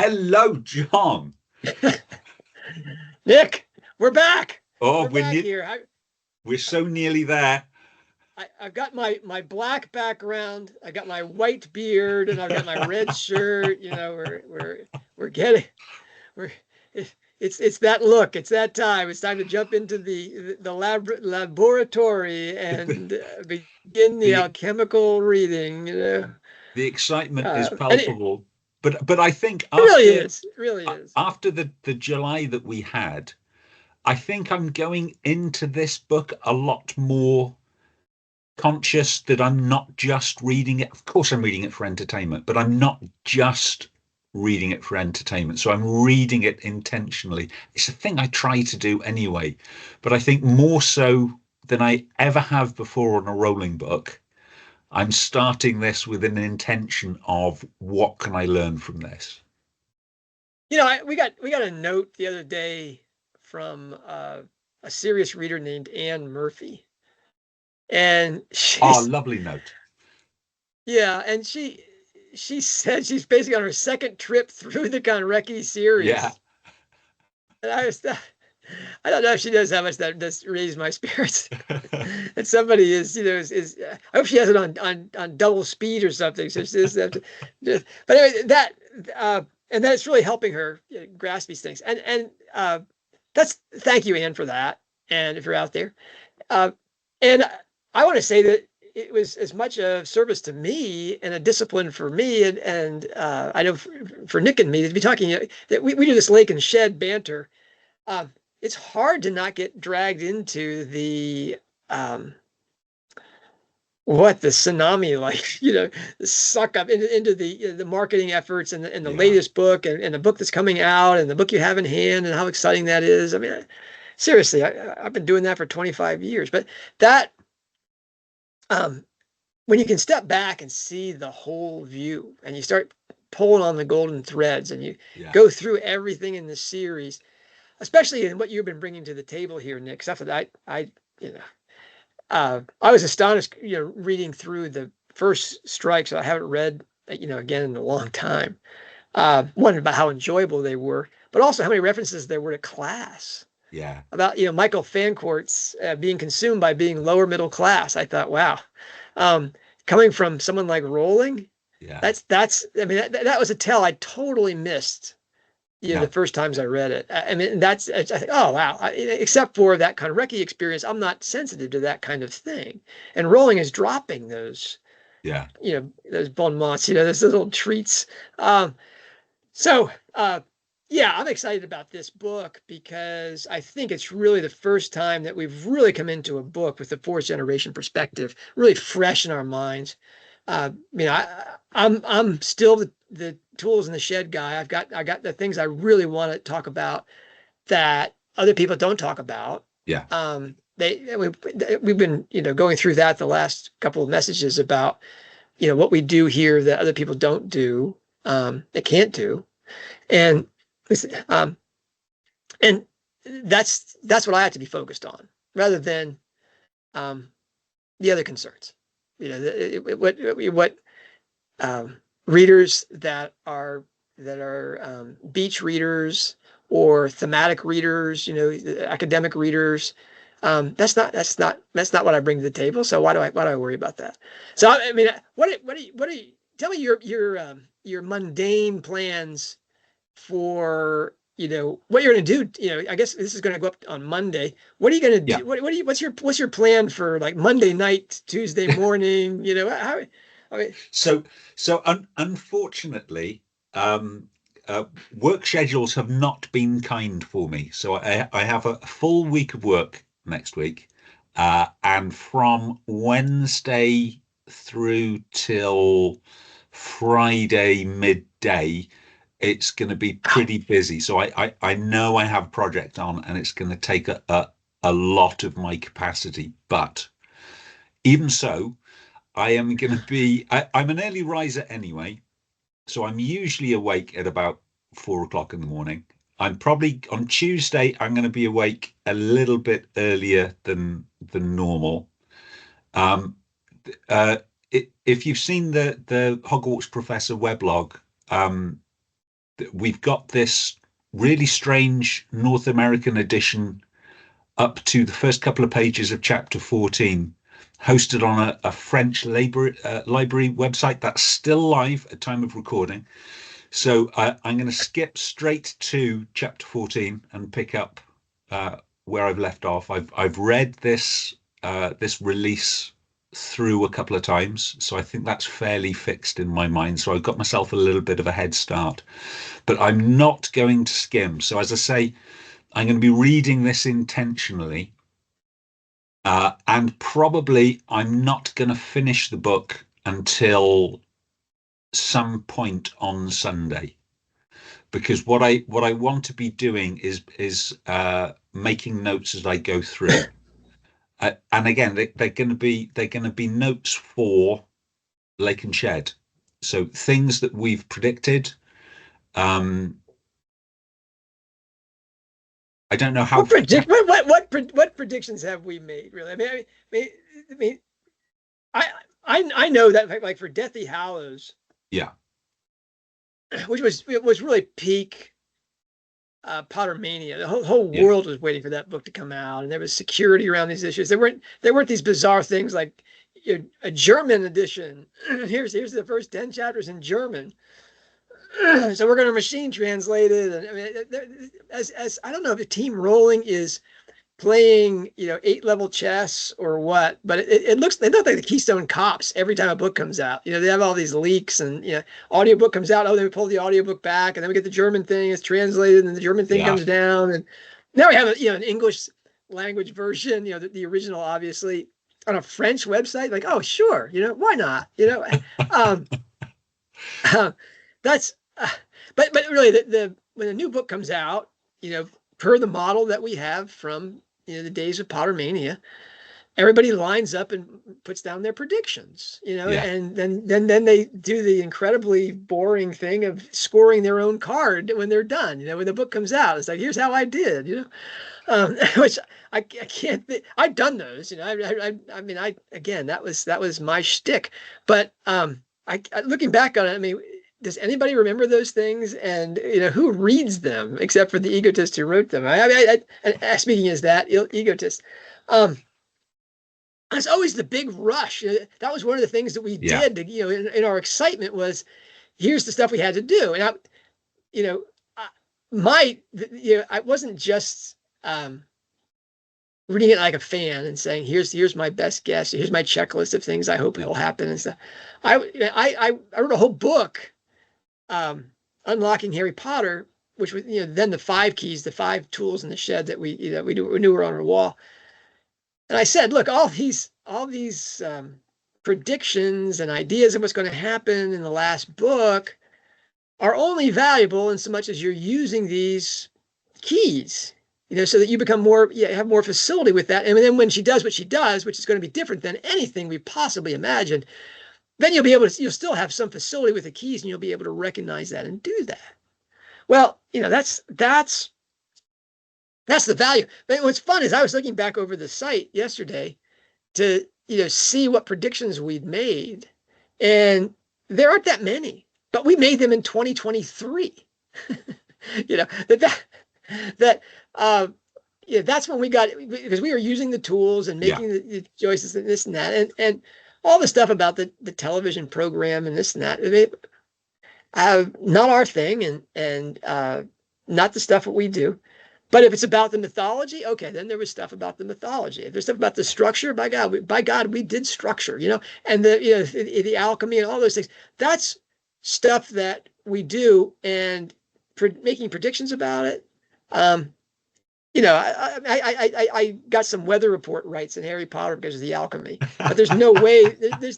Hello, John. Nick, we're back. Oh, We're back here. we're so nearly there. I've got my black background. I got my white beard, and I've got my red shirt. We're getting we're it's that look. It's that time. It's time to jump into the laboratory and begin the the alchemical reading. the excitement is And it palpable. But I think really is. It really is. after the July that we had, I think I'm going into this book a lot more conscious that I'm not just reading it. Of course, I'm reading it for entertainment, but I'm not just reading it for entertainment. So I'm reading it intentionally. It's a thing I try to do anyway, but I think more so than I ever have before on a Rowling book, I'm starting this with an intention of what can I learn from this? We got a note the other day from a serious reader named Anne Murphy, and Oh, lovely note. yeah, and she said she's basically on her second trip through the Conrecki Yeah. series, and I don't know if she knows how much that does raise my spirits. And somebody is I hope she has it on double speed or something. So she doesn't have to. But anyway, and that's really helping her grasp these things. And that's thank you, Anne, for that. And if you're out there, uh, and I want to say that it was as much a service to me and a discipline for me, and I know for Nick and me to be talking that we do this lake and shed banter. Uh, it's hard to not get dragged into the the tsunami, like the suck up into the marketing efforts and the Yeah. latest book and the book that's coming out and the book you have in hand and how exciting that is. I mean, seriously, I've been doing that for 25 years, but that um, when you can step back and see the whole view and you start pulling on the golden threads and you Yeah. go through everything in the series, especially in what you've been bringing to the table here, Nick, stuff that you know, I was astonished, reading through the first strikes. I haven't read, again in a long time. One about how enjoyable they were, but also how many references there were to class. Yeah. About Michael Fancourt's being consumed by being lower middle class. I thought, wow, um, coming from someone like Rowling, Yeah. that's. I mean, that was a tell I totally missed. The Now, first times I read it. I mean, I think, oh wow. Except for that kind of Recce experience, I'm not sensitive to that kind of thing. And Rowling is dropping those, yeah. those bon mots, those little treats. Um, so, yeah, I'm excited about this book because I think it's really the first time that we've really come into a book with the fourth generation perspective, really fresh in our minds. I'm still the tools in the shed guy. I got the things I really want to talk about that other people don't talk about. Yeah. We've been going through that the last couple of messages about what we do here that other people don't do, they can't do, and um, and that's what I have to be focused on rather than um, the other concerns. What readers that are beach readers or thematic readers, academic readers. That's not what I bring to the table. So why do I worry about that? So I mean, what do you tell me your mundane plans for what you're going to do. I guess this is going to go up on Monday. What are you going to Yeah. do? What's your plan for like Monday night, Tuesday morning? How? I mean, Unfortunately, um, work schedules have not been kind for me. So I have a full week of work next week, and from Wednesday through till Friday midday, it's going to be pretty busy. So I know I have a project on, and it's going to take a lot of my capacity. But even so, I am going to be, I'm an early riser anyway. So I'm usually awake at about 4 o'clock in the morning. I'm probably on Tuesday, I'm going to be awake a little bit earlier than normal. Um, uh, if you've seen the Hogwarts Professor weblog, um, we've got this really strange North American edition up to the first couple of pages of chapter 14, hosted on a French library website that's still live at time of recording. So I'm going to skip straight to chapter 14 and pick up where I've left off. I've read this release through a couple of times, so I think that's fairly fixed in my mind. So I've got myself a little bit of a head start, but I'm not going to skim. So as I say, I'm going to be reading this intentionally, and probably I'm not going to finish the book until some point on Sunday, because what I want to be doing is making notes as I go through. And again, they're going to be notes for Lake and Shed, so things that we've predicted. I don't know how. What predictions have we made? Really, I mean, I know that like for Deathly Hallows, Yeah, which was really peak Pottermania. The whole yeah, world was waiting for that book to come out, and there was security around these issues. There weren't these bizarre things like a German edition. Here's the first 10 chapters in German. So we're going to machine translate it. And I mean, as I don't know if the team Rowling is playing, 8-level chess or what, but they look like the Keystone Cops every time a book comes out. They have all these leaks, and audiobook comes out. Oh, then we pull the audiobook back, and then we get the German thing. It's translated, and the German thing comes down, and now we have an English language version. The original, obviously, on a French website. Like, oh, sure, why not? That's. But really, when a new book comes out, per the model that we have from the days of Pottermania, everybody lines up and puts down their predictions, and then they do the incredibly boring thing of scoring their own card when they're done. When the book comes out, it's like, here's how I did, which I can't. I've done those, I mean, again, that was my shtick. But looking back on it, I mean, does anybody remember those things? And who reads them except for the egotist who wrote them? Speaking as that egotist, it's always the big rush. That was one of the things that we did to, in our excitement, was here's the stuff we had to do. And I wasn't just reading it like a fan and saying, here's my best guess, here's my checklist of things I hope will happen and stuff. I wrote a whole book, Unlocking Harry Potter, which was then the 5 keys, the 5 tools in the shed that we knew were on our wall. And I said, look, all these predictions and ideas of what's going to happen in the last book are only valuable in so much as you're using these keys, so that you become have more facility with that. And then when she does what she does, which is going to be different than anything we possibly imagined, then you'll still have some facility with the keys, and you'll be able to recognize that and do that. Well, that's the value. But what's fun is I was looking back over the site yesterday to see what predictions we'd made, and there aren't that many, but we made them in 2023. That's when we got, because we were using the tools and making the choices and this and that, and all the stuff about the television program and this and that. Not our thing, and not the stuff that we do. But if it's about the mythology, okay, then there was stuff about the mythology. If there's stuff about the structure, by God, we did structure, and the alchemy and all those things. That's stuff that we do, and making predictions about it. I got some weather report rights in Harry Potter because of the alchemy, but there's no way. There's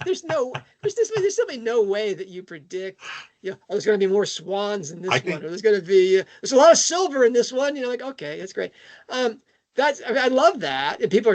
simply no way that you predict. There's going to be more swans in this one, or there's going to be there's a lot of silver in this one. Like, okay, that's great. I love that, and people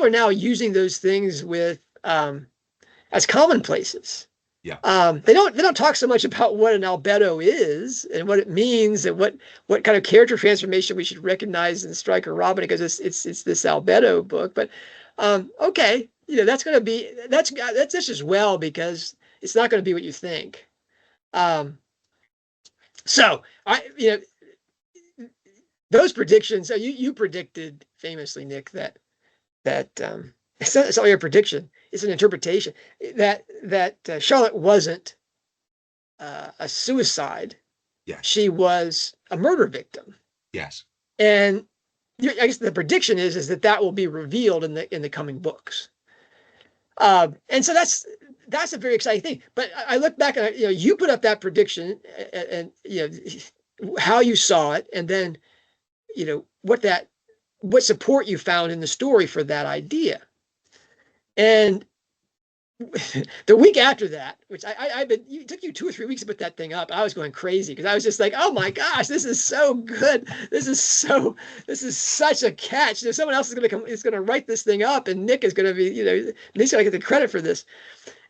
are now using those things with as commonplaces. Yeah. They don't talk so much about what an albedo is and what it means, and what kind of character transformation we should recognize in Strike-Robin, because it's this albedo book. But okay, that's going to be that's just as well, because it's not going to be what you think. So those predictions. So you predicted famously, Nick, that it's not only a prediction; it's an interpretation that Charlotte wasn't a suicide. Yes. She was a murder victim. Yes. And I guess the prediction is that will be revealed in the coming books. And so that's a very exciting thing. But I look back and you put up that prediction and how you saw it, and then what support you found in the story for that idea. And the week after that, which it took you 2 or 3 weeks to put that thing up. I was going crazy because I was just like, oh my gosh, this is so good. This is such a catch. Someone else is going to write this thing up, and Nick is going to be, he's going to get the credit for this.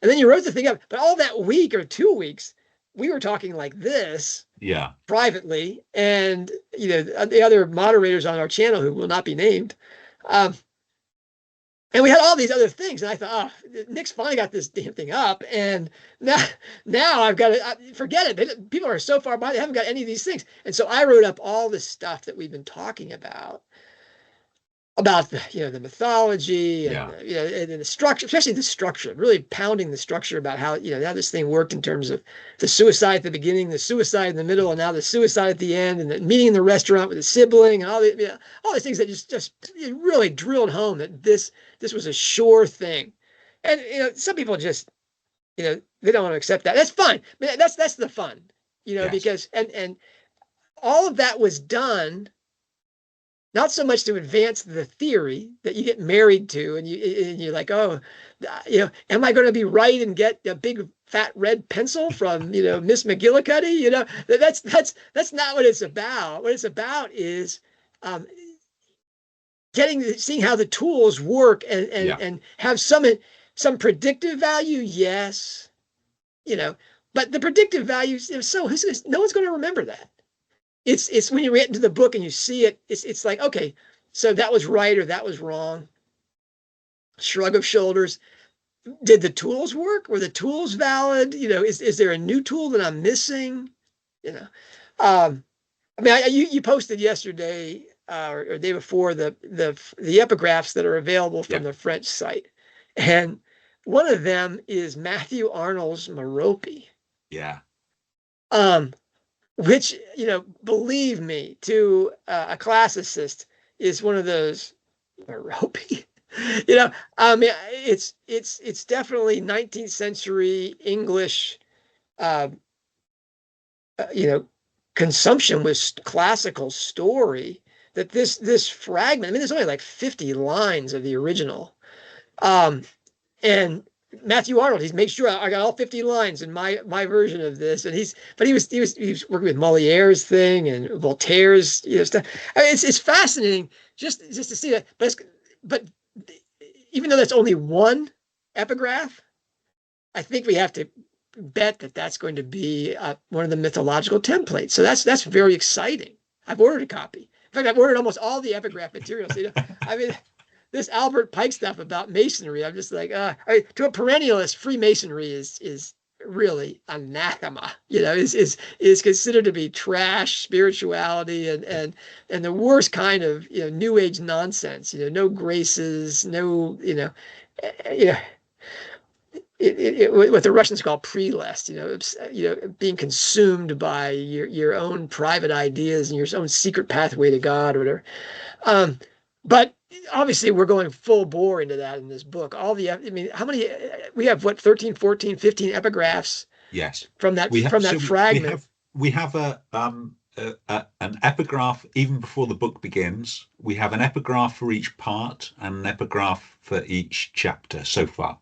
And then you wrote the thing up. But all that week or 2 weeks, we were talking like this, privately, and the other moderators on our channel who will not be named. And we had all these other things, and I thought, oh, Nick's finally got this damn thing up, and now I've got to forget it. People are so far behind; they haven't got any of these things. And so I wrote up all this stuff that we've been talking about the mythology and and the structure, especially the structure, really pounding the structure about how how this thing worked in terms of the suicide at the beginning, the suicide in the middle, and now the suicide at the end, and the meeting in the restaurant with the sibling, and all these things that just really drilled home that this was a sure thing. And some people just they don't want to accept that. That's fine. I mean, that's the fun, yes. Because and all of that was done not so much to advance the theory that you get married to, and you're like, oh, am I going to be right and get a big fat red pencil from Miss McGillicuddy? That's not what it's about. What it's about is seeing how the tools work and have some predictive value, yes, but the predictive value, no one's going to remember that. It's when you get into the book and you see it, it's like, okay, so that was right or that was wrong. Shrug of shoulders. Did the tools work? Were the tools valid? Is there a new tool that I'm missing? I mean, you posted yesterday or day before the epigraphs that are available from the French site, and one of them is Matthew Arnold's Merope. Yeah. Which, believe me, to a classicist is one of those Merope. I mean, it's definitely 19th century English, consumption with classical story. That this fragment. I mean, there's only like 50 lines of the original, and Matthew Arnold, he's made sure I got all 50 lines in my version of this, and he was working with Moliere's thing and Voltaire's stuff. I mean, it's fascinating just to see that. But even though that's only one epigraph, I think we have to bet that that's going to be one of the mythological templates. So that's very exciting. I've ordered a copy. In fact, I've ordered almost all the epigraph materials. I mean. This Albert Pike stuff about masonry, I'm just like, to a perennialist, Freemasonry is really anathema. Is considered to be trash spirituality and the worst kind of New Age nonsense. No graces, no what the Russians call prelest. Being consumed by your own private ideas and your own secret pathway to God or whatever. But obviously we're going full bore into that in this book. How many we have, 13, 14, 15 epigraphs, yes, from that fragment. We have an epigraph even before the book begins. We have an epigraph for each part and an epigraph for each chapter so far.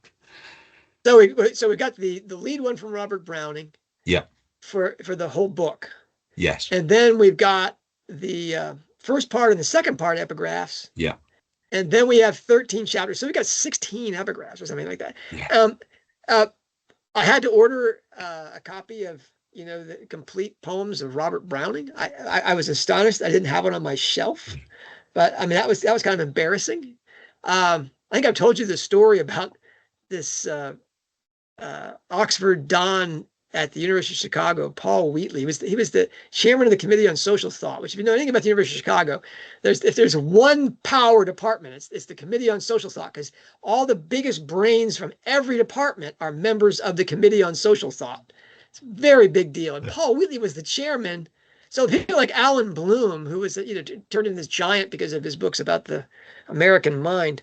So we got the lead one from Robert Browning, for the whole book, yes, and then we've got the first part and the second part epigraphs, and then we have 13 chapters, so we got 16 epigraphs or something like that. I had to order a copy of the complete poems of Robert Browning. I was astonished I didn't have one on my shelf, but I mean that was kind of embarrassing. I think I've told you the story about this Oxford Don at the University of Chicago, Paul Wheatley. He was the chairman of the Committee on Social Thought, which if you know anything about the University of Chicago, if there's one power department, it's the Committee on Social Thought, because all the biggest brains from every department are members of the Committee on Social Thought. It's a very big deal. And Paul Wheatley was the chairman. So people like Alan Bloom, who was turned into this giant because of his books about the American mind,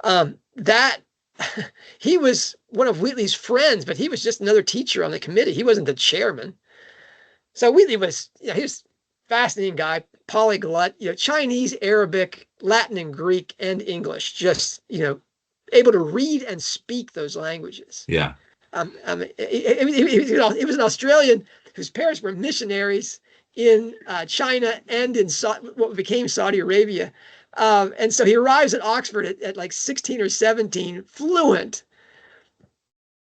that he was one of Wheatley's friends, but he was just another teacher on the committee. He wasn't the chairman. So Wheatley was, he was a fascinating guy, polyglot, Chinese, Arabic, Latin, and Greek, and English, just, able to read and speak those languages. Yeah. He was an Australian whose parents were missionaries in China and in what became Saudi Arabia. And so he arrives at Oxford at like 16 or 17, fluent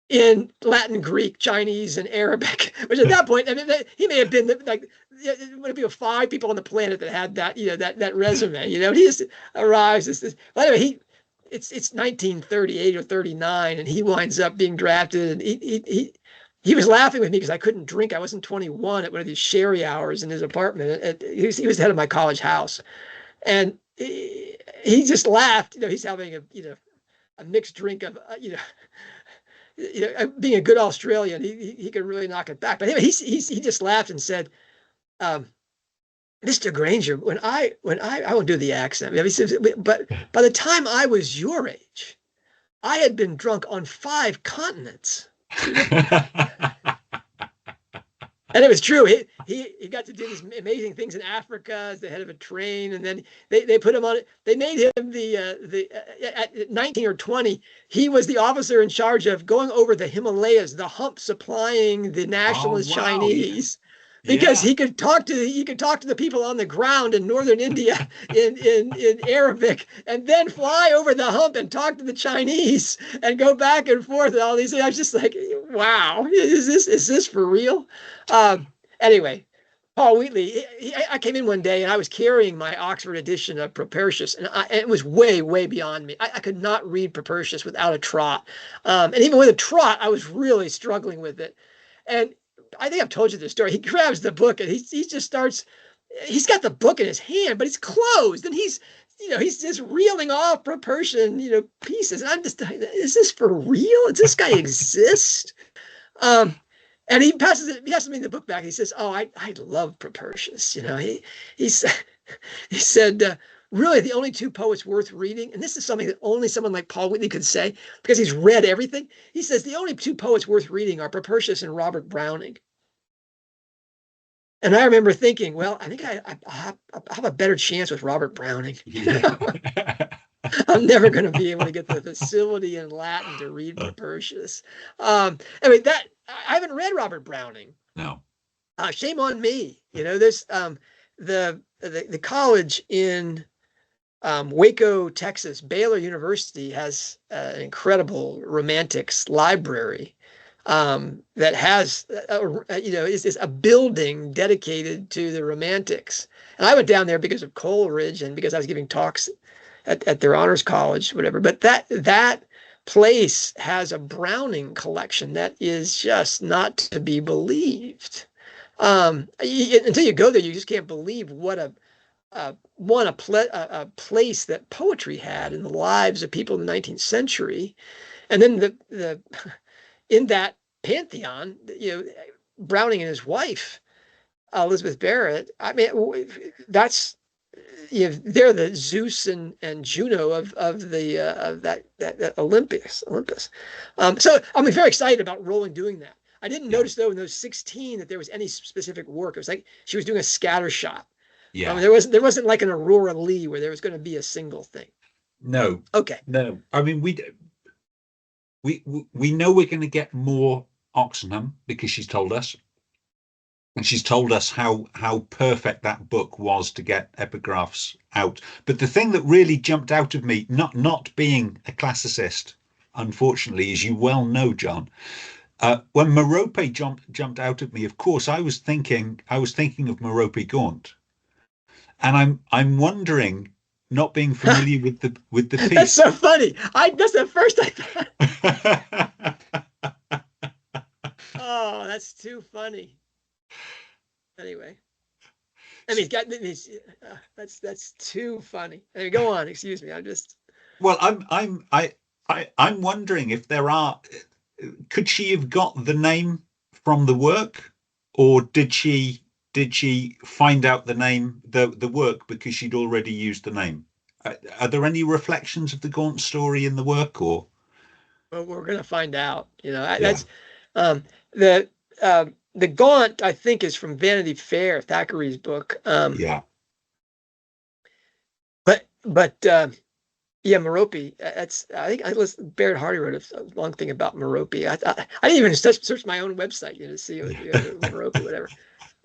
in Latin, Greek, Chinese, and Arabic, which at that point, I mean, he may have been like, would be 5 people on the planet that had that, that resume, he just arrives. By the way, it's 1938 or 39, and he winds up being drafted, and he was laughing with me because I couldn't drink. I wasn't 21 at one of these sherry hours in his apartment. He was the head of my college house. And he just laughed. He's having a mixed drink of, being a good Australian, he could really knock it back. But anyway, he just laughed and said, Mr. Granger, when I won't do the accent, he says, but by the time I was your age, I had been drunk on 5 continents. And it was true. He got to do these amazing things in Africa as the head of a train, and then they put him on it. They made him at 19 or 20. He was the officer in charge of going over the Himalayas, the hump supplying the nationalist Chinese. Because he could talk to the people on the ground in northern India in Arabic, and then fly over the hump and talk to the Chinese and go back and forth and all these things. I was just like, wow, is this for real? Anyway, Paul Wheatley, I came in one day and I was carrying my Oxford edition of Propertius, and it was way, way beyond me. I could not read Propertius without a trot. And even with a trot, I was really struggling with it. And I think I've told you this story. He grabs the book and he just starts, he's got the book in his hand, but it's closed. And he's just reeling off Propertian, pieces. And I'm just, is this for real? Does this guy exist? And he passes me the book back. He says, oh, I love Propertius. He said, really the only 2 poets worth reading, and this is something that only someone like Paul Whitney could say because he's read everything. He says the only 2 poets worth reading are Propertius and Robert Browning. And I remember thinking, well, I think I have a better chance with Robert Browning. I'm never going to be able to get the facility in Latin to read Propertius. I mean, I haven't read Robert Browning. No. Shame on me. There's the college in Waco, Texas, Baylor University has an incredible romantics library that has, is a building dedicated to the romantics. And I went down there because of Coleridge and because I was giving talks at their honors college, whatever. But that place has a Browning collection that is just not to be believed. Until you go there, you just can't believe what a place that poetry had in the lives of people in the 19th century. And then in that pantheon, Browning and his wife, Elizabeth Barrett, I mean, that's, they're the Zeus and Juno of that Olympus. So I'm very excited about Rowling doing that. I didn't notice though in those 16 that there was any specific work. It was like she was doing a scatter shot. Yeah. There wasn't like an Aurora Lee where there was going to be a single thing. No. Okay. No. I mean, we know we're going to get more Oxenham because she's told us. And she's told us how perfect that book was to get epigraphs out. But the thing that really jumped out of me, not being a classicist, unfortunately, as you well know, John, when Merope jumped out at me, of course, I was thinking of Merope Gaunt. And I'm wondering, not being familiar with the piece. That's so funny. That's the first I thought. Oh, that's too funny. Anyway, I mean, that's too funny. I mean, go on. Excuse me. I'm just. Well, I'm wondering if there are. Could she have got the name from the work, or did she find out the name the work because she'd already used the name? Are there any reflections of the Gaunt story in the work, or Well, we're gonna find out. yeah, That's um, the the Gaunt. I think is from Vanity Fair, Thackeray's book. yeah, But yeah, Merope. That's I think I listened. Barrett Hardy wrote a long thing about Merope. I didn't even search my own website, to see what, yeah, Merope, whatever.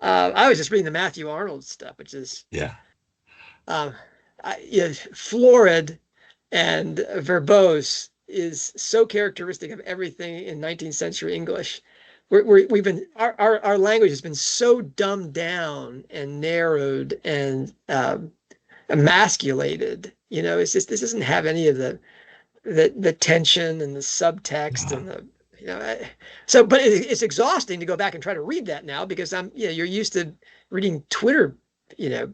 I was just reading the Matthew Arnold stuff, which is yeah, um, yeah, florid and verbose is so characteristic of everything in 19th century English. We've been our language has been so dumbed down and narrowed and emasculated. It's just this doesn't have any of the tension and the subtext yeah, and the so but it's exhausting to go back and try to read that now because you're used to reading Twitter you know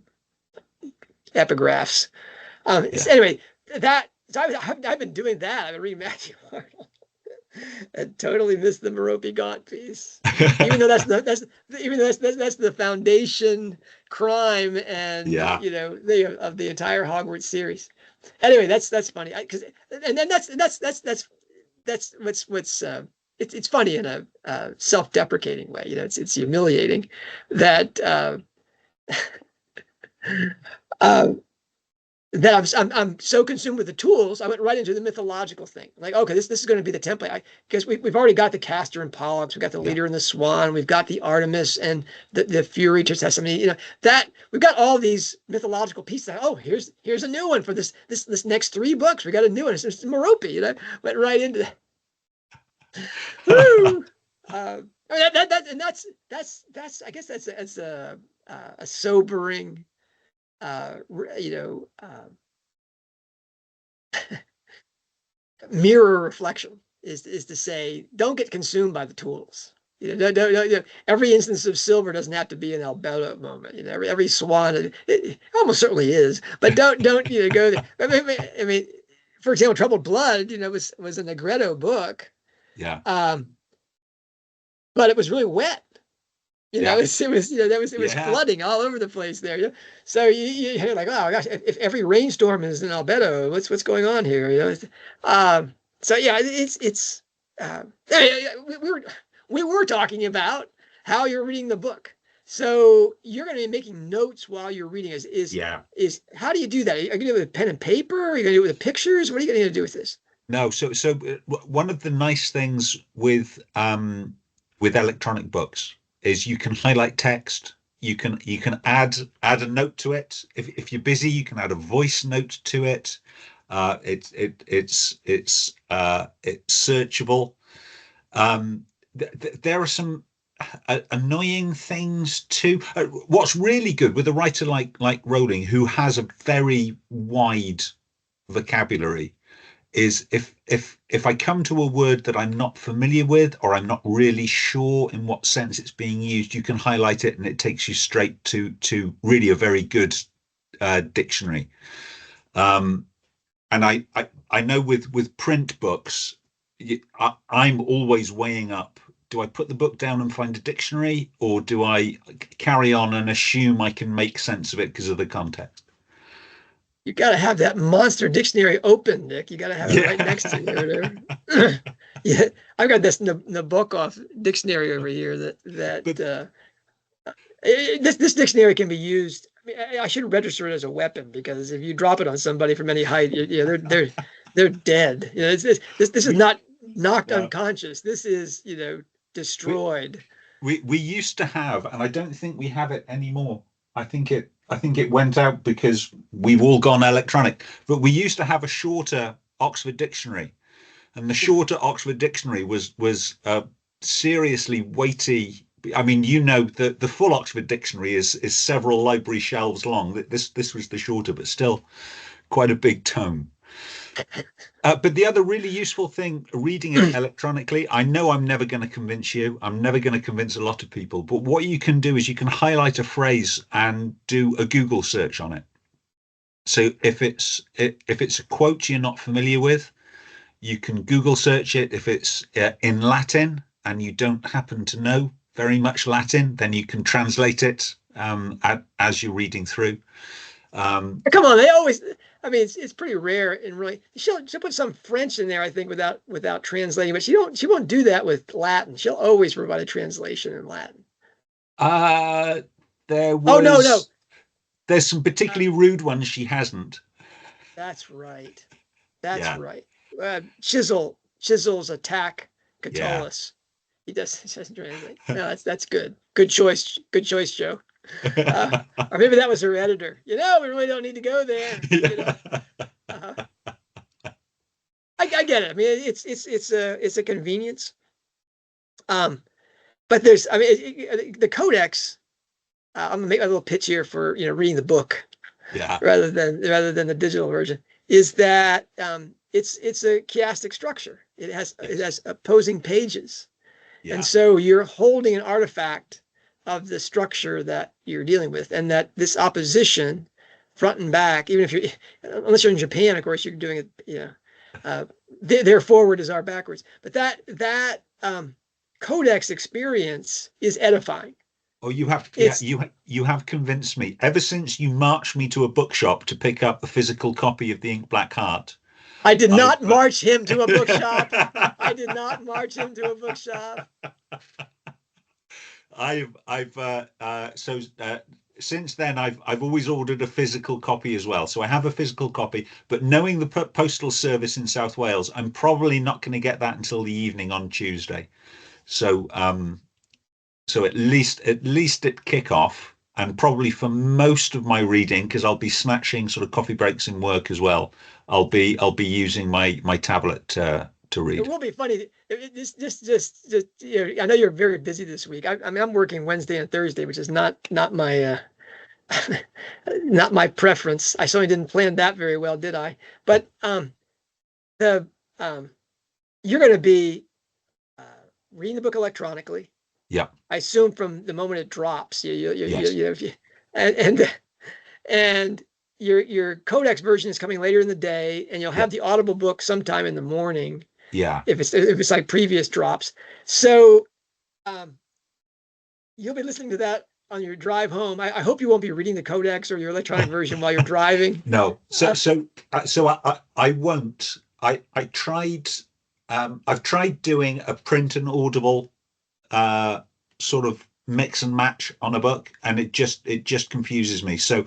epigraphs. yeah. Anyway, I've been doing that. I've been reading Matthew Arnold and totally missed the Merope Gaunt piece. Even though that's the foundation crime and Yeah. of the entire Hogwarts series. Anyway, that's funny because and then that's what's it's funny in a self-deprecating way. It's humiliating that uh, that I'm so consumed with the tools, I went right into the mythological thing. Like, okay, this is going to be the template. Because we've already got the Castor and Pollux, we've got the Yeah. Leader and the Swan, we've got the Artemis and the Fury to Sesame. That we've got all these mythological pieces. Oh, here's a new one for this next 3 books. We got a new one. It's Merope. Went right into that. Woo! I mean, and that's I guess that's a sobering uh, you know, mirror reflection is to say, don't get consumed by the tools. Every instance of silver doesn't have to be an Albedo moment. Every swan, it almost certainly is, but don't go there. I mean, for example, Troubled Blood, was a Negretto book, Yeah. but it was really wet. Yeah. It was Yeah. flooding all over the place there. So you're like, oh gosh, if every rainstorm is an Albedo, what's going on here? So yeah, it's we were talking about how you're reading the book. So you're going to be making notes while you're reading. Yeah. How do you do that? Are you going to do it with pen and paper? Are you going to do it with pictures? What are you going to do with this? No, one of the nice things with electronic books is you can highlight text. You can add a note to it. If you're busy, you can add a voice note to it. It's searchable. There are some annoying things too. What's really good with a writer like Rowling, who has a very wide vocabulary, is if I come to a word that I'm not familiar with or I'm not really sure in what sense it's being used, you can highlight it and it takes you straight to really a very good dictionary. Um, and I know with print books, I'm always weighing up. Do I put the book down and find a dictionary, or do I carry on and assume I can make sense of it because of the context? You got to have that monster dictionary open, Nick. You got to have it right next to you. Yeah, I've got this Nabokov dictionary over here this dictionary can be used. I mean, I should register it as a weapon because if you drop it on somebody from any height, they're dead. This is not knocked No. unconscious. This is we, destroyed. we used to have, and I don't think we have it anymore. I think it went out because we've all gone electronic. But we used to have a shorter Oxford Dictionary, and the shorter Oxford Dictionary was seriously weighty. I mean, the full Oxford Dictionary is several library shelves long. This was the shorter, but still quite a big tome. But the other really useful thing, reading it electronically, I know I'm never going to convince you. I'm never going to convince a lot of people. But what you can do is you can highlight a phrase and do a Google search on it. So if it's a quote you're not familiar with, you can Google search it. If it's in Latin and you don't happen to know very much Latin, then you can translate it as you're reading through. Come on, they always. I mean, it's pretty rare and really. She'll put some French in there, I think, without translating, but she won't do that with Latin. She'll always provide a translation in Latin. Uh, there Oh no, no, there's some particularly rude ones she hasn't. that's right. That's Yeah, right. Chisel's attack yeah. Catullus. He doesn't translate. No, that's good. Good choice. Good choice, Joe. Or maybe that was her editor. We really don't need to go there. Uh, I get it. I mean, it's a convenience. But there's, I mean, the codex. I'm gonna make a little pitch here for reading the book Yeah. rather than the digital version. Is that it's a chiastic structure. It has opposing pages, and so you're holding an artifact of the structure that you're dealing with, and that this opposition, front and back, even if unless you're in Japan, of course, you're doing it. Their forward is our backwards, but that codex experience is edifying. Oh, you have, yeah, It's you have convinced me. Ever since you marched me to a bookshop to pick up the physical copy of the Ink Black Heart, I did I've not march him to a bookshop. I did not march him to a bookshop. Since then I've always ordered a physical copy as well. So I have a physical copy, but knowing the postal service in South Wales, I'm probably not going to get that until the evening on Tuesday. So at least at kickoff, and probably for most of my reading, because I'll be snatching sort of coffee breaks in work as well. I'll be using my tablet to read. It will be funny. Just I know you're very busy this week. I mean, I'm working Wednesday and Thursday, which is not my not my preference. I certainly didn't plan that very well, did I? But the you're going to be reading the book electronically. Yeah. I assume from the moment it drops, Yes. and your codex version is coming later in the day, and you'll have the Audible book sometime in the morning. Yeah. If it's like previous drops, so you'll be listening to that on your drive home. I hope you won't be reading the codex or your electronic version while you're driving. No. I won't. I tried. I've tried doing a print and Audible sort of mix and match on a book, and it just confuses me. So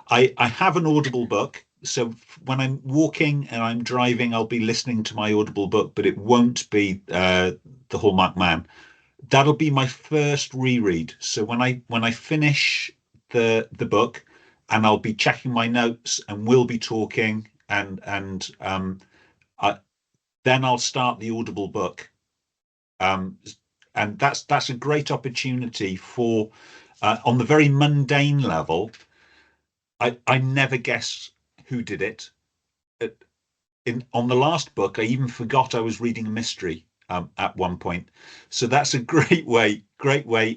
I have an Audible book. So when I'm walking and I'm driving, I'll be listening to my Audible book, but it won't be the Hallmarked Man. That'll be my first reread. So when I finish the book, and I'll be checking my notes, and we'll be talking, and then I'll start the Audible book. And that's a great opportunity for on the very mundane level. I never guess who did it. On the last book, I even forgot I was reading a mystery at one point. So that's a great way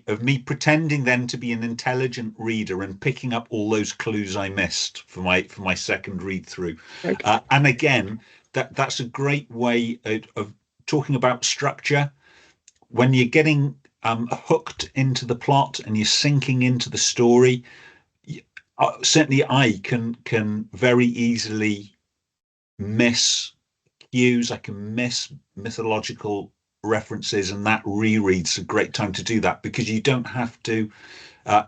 of me pretending then to be an intelligent reader and picking up all those clues I missed for my second read through. Okay. And again, that's a great way of talking about structure. When you're getting hooked into the plot and you're sinking into the story, certainly I can very easily miss cues. I can miss mythological references, and that reread's a great time to do that, because you don't have to.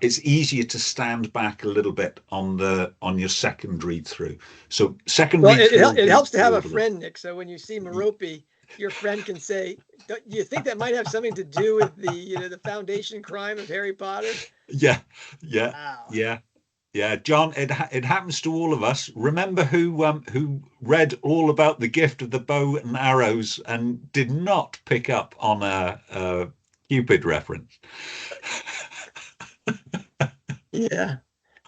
It's easier to stand back a little bit on your second read through. So second read through. It helps to have a friend, Nick. So when you see Merope, your friend can say, "Do you think that might have something to do with the foundation crime of Harry Potter?" Yeah. Wow. Yeah, John, it happens to all of us. Remember who read all about the gift of the bow and arrows and did not pick up on a Cupid reference? Yeah.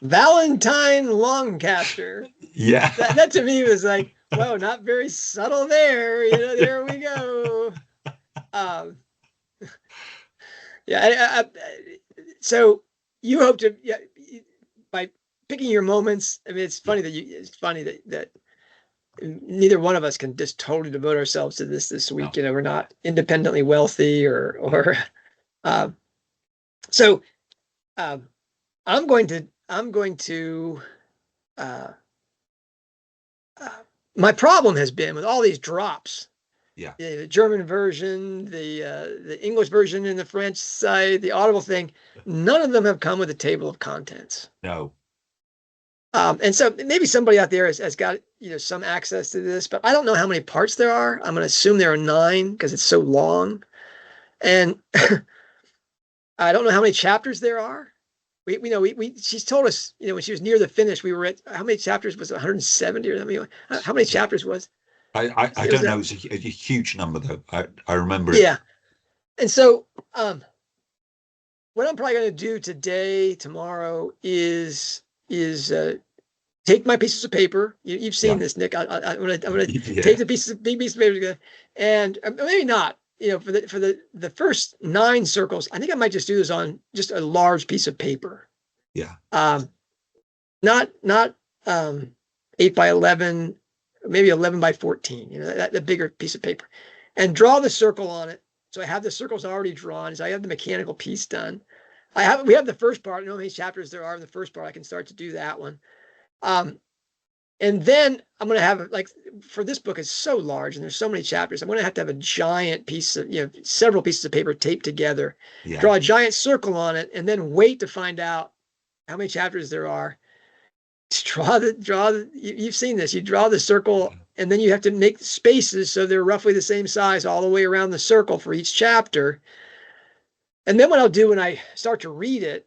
Valentine Longcaster. Yeah. That to me was like, Whoa, not very subtle there. There we go. Um, yeah. So you hope to, yeah, by picking your moments. I mean, Yeah. it's funny that neither one of us can just totally devote ourselves to this week. No. We're not independently wealthy Yeah. um, so um, I'm going to uh, uh, my problem has been with all these drops, Yeah. the German version, the English version in the French side, the Audible thing. None of them have come with a table of contents. No. And so maybe somebody out there has got some access to this, but I don't know how many parts there are. I'm going to assume there are 9 because it's so long, and I don't know how many chapters there are. She's told us, when she was near the finish, we were at how many chapters was it, 170 or something? How many Yeah. chapters was I it? Was don't that? know. It's a huge number though. I remember it. Yeah. And so, what I'm probably going to do today, tomorrow, is take my pieces of paper. You've seen Yeah. this, Nick. I'm gonna take Yeah. the big piece of paper together, and maybe not. For the first 9 circles, I think I might just do this on just a large piece of paper. Yeah. Um, not 8 by 11, maybe 11 by 14. The bigger piece of paper, and draw the circle on it. So I have the circles already drawn. So I have the mechanical piece done. We have the first part. I know how many chapters there are in the first part. I can start to do that one. Um, and then I'm going to have, like, for this book, it's so large and there's so many chapters. I'm going to have a giant piece of, several pieces of paper taped together, Yeah. draw a giant circle on it, and then wait to find out how many chapters there are. You've seen this. You draw the circle and then you have to make spaces so they're roughly the same size all the way around the circle for each chapter. And then what I'll do when I start to read it,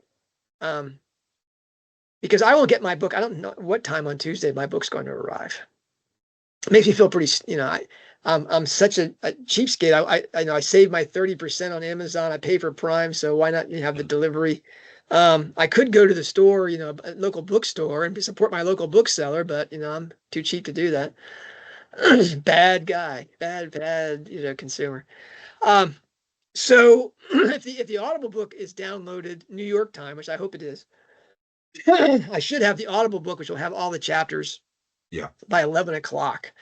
because I will get my book. I don't know what time on Tuesday my book's going to arrive. It makes me feel pretty, I'm such a cheapskate. I know I save my 30% on Amazon. I pay for Prime, so why not have the delivery? I could go to the store, a local bookstore, and support my local bookseller, but I'm too cheap to do that. Bad guy, bad, consumer. So if the Audible book is downloaded New York time, which I hope it is, I should have the Audible book, which will have all the chapters Yeah. by 11 o'clock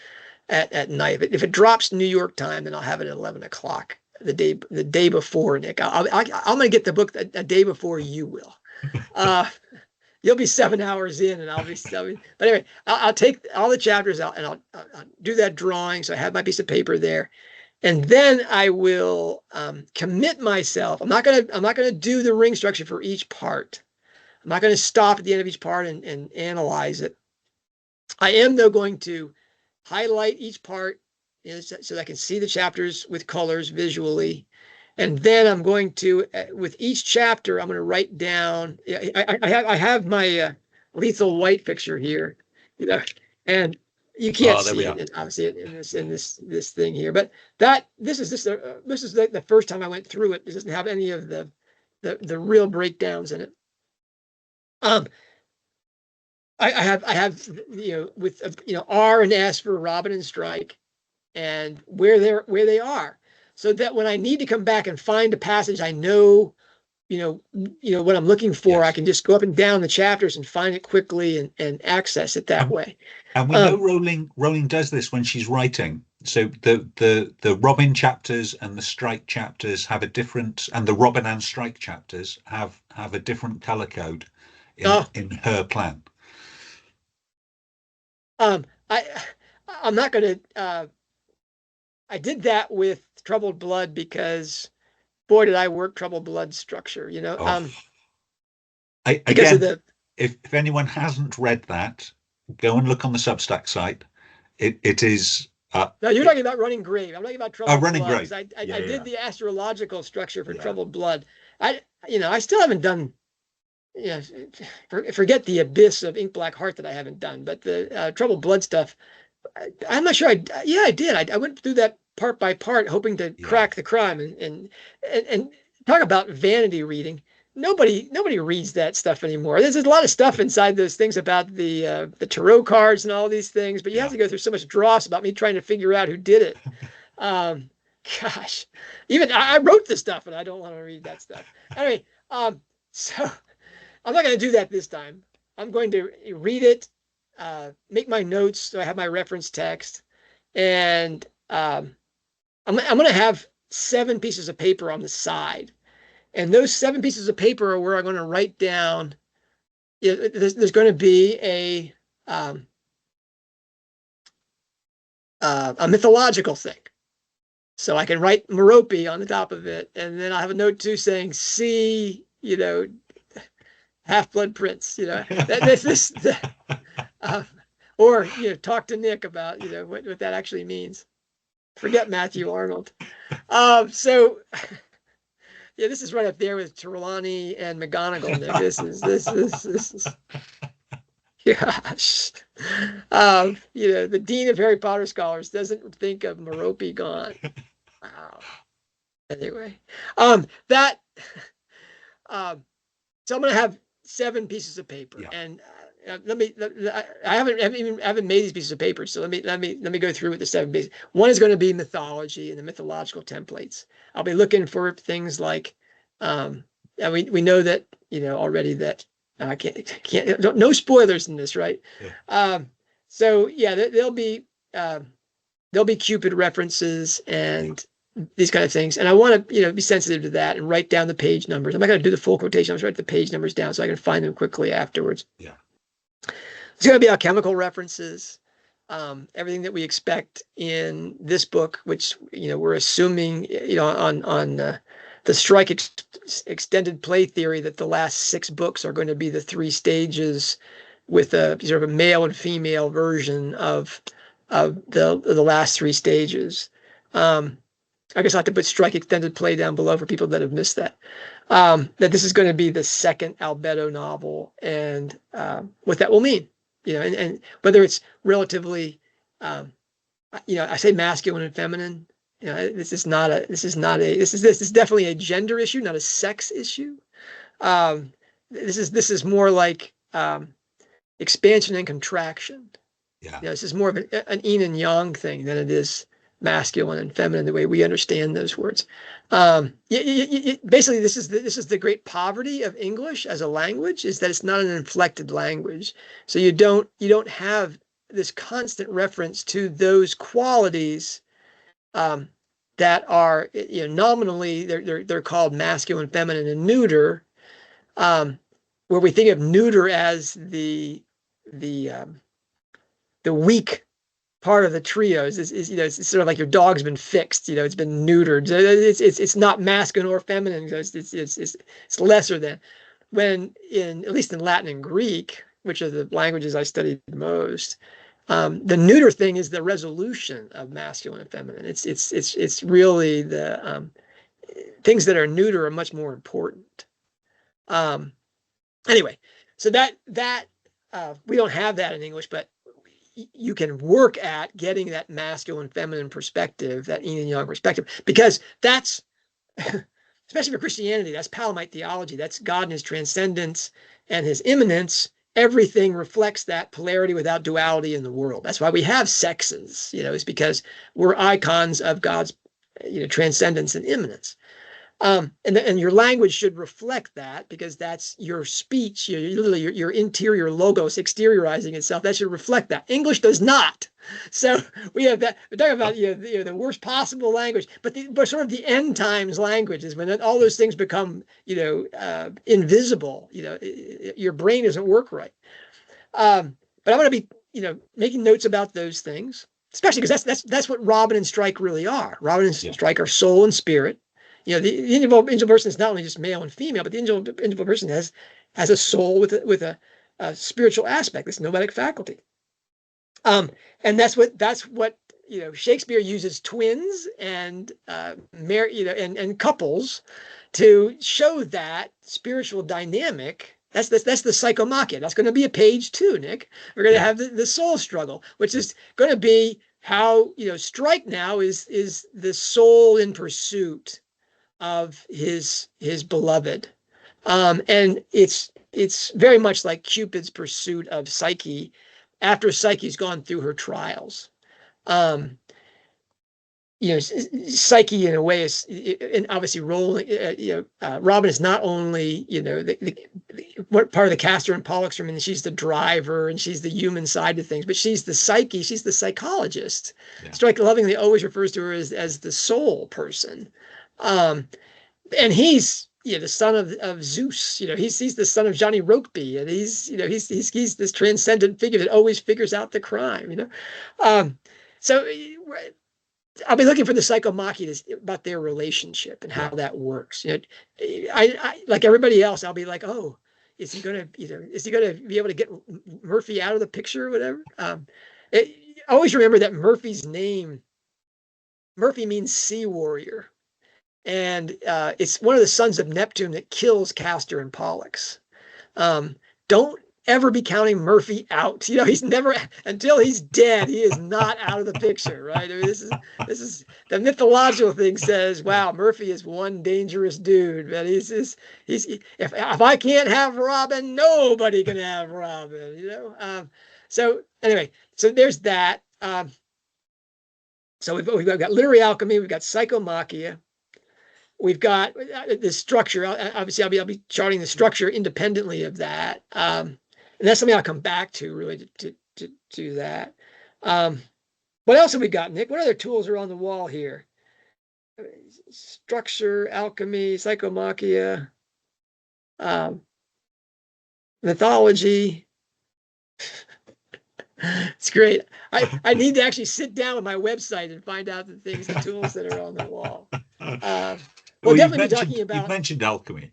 at night. If it drops New York time, then I'll have it at 11 o'clock the day before, Nick. I'm going to get the book a day before you will. You'll be 7 hours in, and I'll be 7. But anyway, I'll take all the chapters out, and I'll do that drawing. So I have my piece of paper there, and then I will commit myself. I'm not gonna do the ring structure for each part. I'm not going to stop at the end of each part and analyze it. I am, though, going to highlight each part, so that I can see the chapters with colors visually. And then I'm going to, with each chapter, I'm going to write down. I have my lethal white picture here, and you can't Oh, there see we are. it obviously in this thing here. But this is the first time I went through it. It doesn't have any of the real breakdowns in it. I have with R and S for Robin and Strike, and where they are, so that when I need to come back and find a passage, I know what I'm looking for. I Yes. can just go up and down the chapters and find it quickly and access it that And, way. and we know Um, Rowling does this when she's writing. So the Robin chapters and the Strike chapters have a different, and the Robin and Strike chapters have a different color code oh, in her plan. um, I I'm not gonna. I did that with Troubled Blood because boy did I work Troubled Blood structure. Oh, Because of again, the if anyone hasn't read that, go and look on the Substack site. It is No, you're talking about Running Grave. I'm talking about a Troubled running Blood because grave. I Yeah, did yeah, the astrological structure for yeah, Troubled Blood. I still haven't done. Yeah, forget the Abyss of Ink Black Heart that I haven't done, but the Troubled Blood stuff. I'm not sure. I did. I went through that part by part, hoping to yeah, crack the crime and talk about vanity reading. nobody reads that stuff anymore. There's a lot of stuff inside those things about the tarot cards and all these things, but you have Yeah. to go through so much dross about me trying to figure out who did it. Um, gosh, even I wrote the stuff and I don't want to read that stuff. Anyway, so I'm not going to do that this time. I'm going to read it, make my notes so I have my reference text, and I'm going to have 7 pieces of paper on the side. And those 7 pieces of paper are where I'm going to write down. There's going to be a mythological thing. So I can write Merope on the top of it, and then I'll have a note too saying, "See, Half-Blood Prince." Or talk to Nick about what that actually means. Forget Matthew Arnold. So yeah, this is right up there with Trelawney and McGonagall, Nick. This is gosh. The Dean of Harry Potter Scholars doesn't think of Merope gone. Wow. Anyway, that so I'm gonna have 7 pieces of paper, Yeah. and I haven't made these pieces of paper, so let me go through with the 7 pieces. One is going to be mythology and the mythological templates. I'll be looking for things like, and we know that already that I can't no spoilers in this, right? Yeah. So yeah, there'll be Cupid references and these kind of things. And I want to, be sensitive to that and write down the page numbers. I'm not going to do the full quotation. I'm just write the page numbers down so I can find them quickly afterwards. Yeah. It's going to be alchemical references, everything that we expect in this book, which, we're assuming, on the strike extended play theory that the last 6 books are going to be the 3 stages with a sort of a male and female version of the last 3 stages. I guess I'll have to put strike extended play down below for people that have missed that. That this is going to be the second Albedo novel, and what that will mean, and whether it's relatively, I say masculine and feminine. This is definitely a gender issue, not a sex issue. This is more like expansion and contraction. Yeah. This is more of an yin and yang thing than it is masculine and feminine the way we understand those words. Basically, this is the great poverty of English as a language, is that it's not an inflected language. So you don't have this constant reference to those qualities that are nominally they're called masculine, feminine, and neuter, where we think of neuter as the weak part of the trios is it's sort of like your dog's been fixed, it's been neutered. It's not masculine or feminine. It's lesser than. When at least in Latin and Greek, which are the languages I studied the most, the neuter thing is the resolution of masculine and feminine. It's really the things that are neuter are much more important. Anyway, so that we don't have that in English, but you can work at getting that masculine feminine perspective, that yin and yang perspective, because that's especially for Christianity, that's Palamite theology. That's God and his transcendence and his immanence. Everything reflects that polarity without duality in the world. That's why we have sexes, is because we're icons of God's transcendence and immanence. And your language should reflect that, because that's your speech, your interior logos exteriorizing itself. That should reflect that. English does not. So we have that. We're talking about the worst possible language, but sort of the end times language is when all those things become invisible. Your brain doesn't work right. But I'm going to be making notes about those things, especially because that's what Robin and Strike really are. Robin and Strike are soul and spirit. The angel person is not only just male and female, but the angel person has a soul with a spiritual aspect, this nomadic faculty. And that's what Shakespeare uses twins and and couples to show that spiritual dynamic. That's the psychomachia. That's going to be a page 2, Nick. We're going to have the soul struggle, which is going to be how Strike now is the soul in pursuit of his beloved, And it's very much like Cupid's pursuit of Psyche after Psyche's gone through her trials. Um, Psyche in a way is, and obviously Rowling, Robin is not only, what part of the Castor and Pollux room, and she's the driver and she's the human side of things, but she's the psyche, she's the psychologist. Yeah. Strike lovingly always refers to her as the soul person. And he's, the son of Zeus, he's the son of Johnny Rokeby, and he's this transcendent figure that always figures out the crime. So I'll be looking for the psychomachia about their relationship and how that works. I like everybody else. I'll be like, oh, is he gonna be able to get Murphy out of the picture or whatever? Always remember that Murphy's name, Murphy means sea warrior, and it's one of the sons of Neptune that kills Castor and Pollux. Don't ever be counting Murphy out. He's never, until he's dead, he is not out of the picture, right? I mean, this is the mythological thing says, wow, Murphy is one dangerous dude, but if I can't have Robin, nobody can have Robin. So anyway, so there's that. So we've got literary alchemy, we've got psychomachia. We've got the structure. Obviously, I'll be charting the structure independently of that. And that's something I'll come back to really to do that. What else have we got, Nick? What other tools are on the wall here? Structure, alchemy, psychomachia, mythology. It's great. I need to actually sit down with my website and find out the tools that are on the wall. We'll definitely be talking about. You've mentioned alchemy.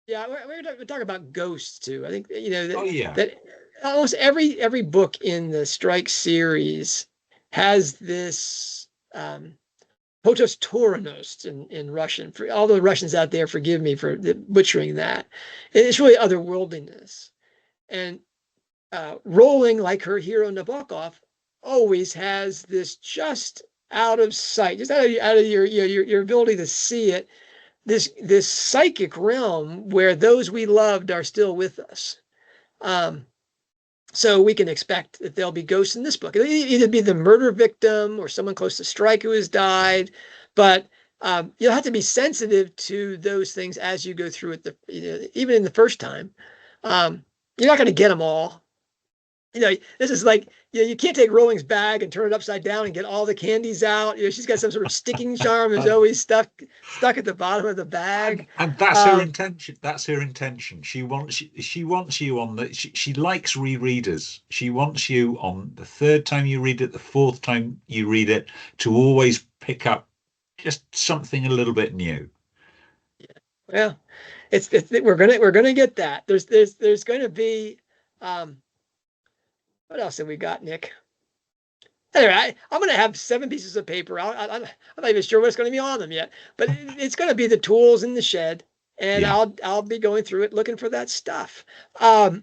Yeah, we're talking about ghosts too. I think that, that almost every book in the Strike series has this Potos Tauranos in Russian. For all the Russians out there, forgive me for butchering that. It's really otherworldliness. And Rowling, like her hero Nabokov, always has this just out of sight, just out of your ability to see it. This psychic realm where those we loved are still with us. So we can expect that there'll be ghosts in this book. It'll either be the murder victim or someone close to Strike who has died, but you'll have to be sensitive to those things as you go through it. Even in the first time, you're not going to get them all. This is like, you can't take Rowling's bag and turn it upside down and get all the candies out. She's got some sort of sticking charm that's always stuck at the bottom of the bag. And that's her intention. That's her intention. She wants you on the. She likes rereaders. She wants you on the third time you read it, the fourth time you read it, to always pick up just something a little bit new. Yeah, well, we're gonna get that. There's going to be. What else have we got, Nick? Anyway, I'm going to have 7 pieces of paper. I'm not even sure what's going to be on them yet, but it's going to be the tools in the shed, and I'll be going through it looking for that stuff. That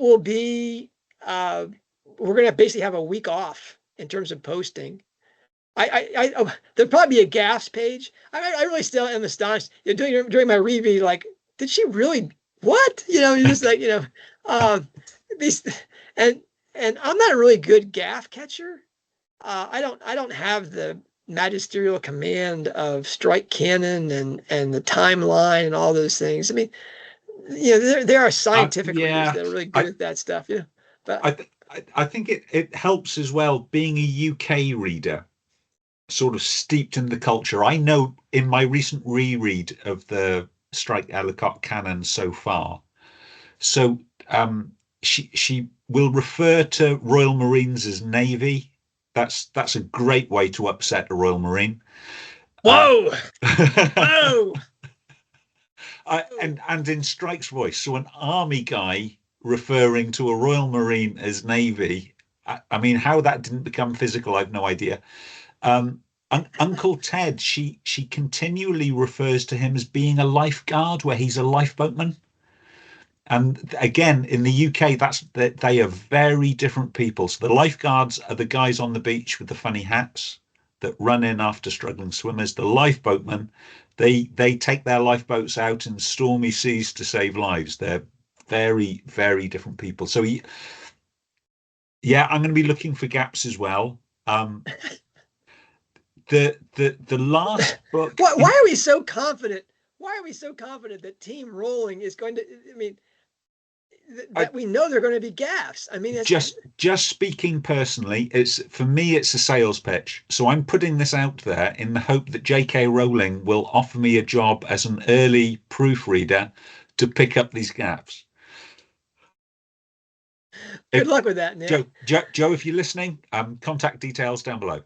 will be we're going to basically have a week off in terms of posting. There'll probably be a gaffes page. I really still am astonished. During my reread, like, did she really what? You're just like these. And I'm not a really good gaff catcher. I don't have the magisterial command of Strike canon and the timeline and all those things. I mean, there are scientific readers that are really good at that stuff. But I think it helps as well being a UK reader, sort of steeped in the culture. I know in my recent reread of the Strike-Ellacott canon so far. So she will refer to Royal Marines as Navy. That's a great way to upset a Royal Marine. Whoa! Whoa! And in Strike's voice, so an army guy referring to a Royal Marine as Navy. I mean, how that didn't become physical, I've no idea. Uncle Ted, she continually refers to him as being a lifeguard, where he's a lifeboatman. And again, in the UK, they are very different people. So the lifeguards are the guys on the beach with the funny hats, that run in after struggling swimmers. The lifeboatmen, they take their lifeboats out in stormy seas to save lives. They're very, very different people. So yeah, I'm going to be looking for gaps as well. The last book. Why are we so confident? Why are we so confident that Team Rowling is going to? I mean, that we know they're going to be gaffes. I mean, just speaking personally, it's for me, it's a sales pitch. So I'm putting this out there in the hope that J.K. Rowling will offer me a job as an early proofreader to pick up these gaps. Good luck with that, Nick. Joe, if you're listening, contact details down below.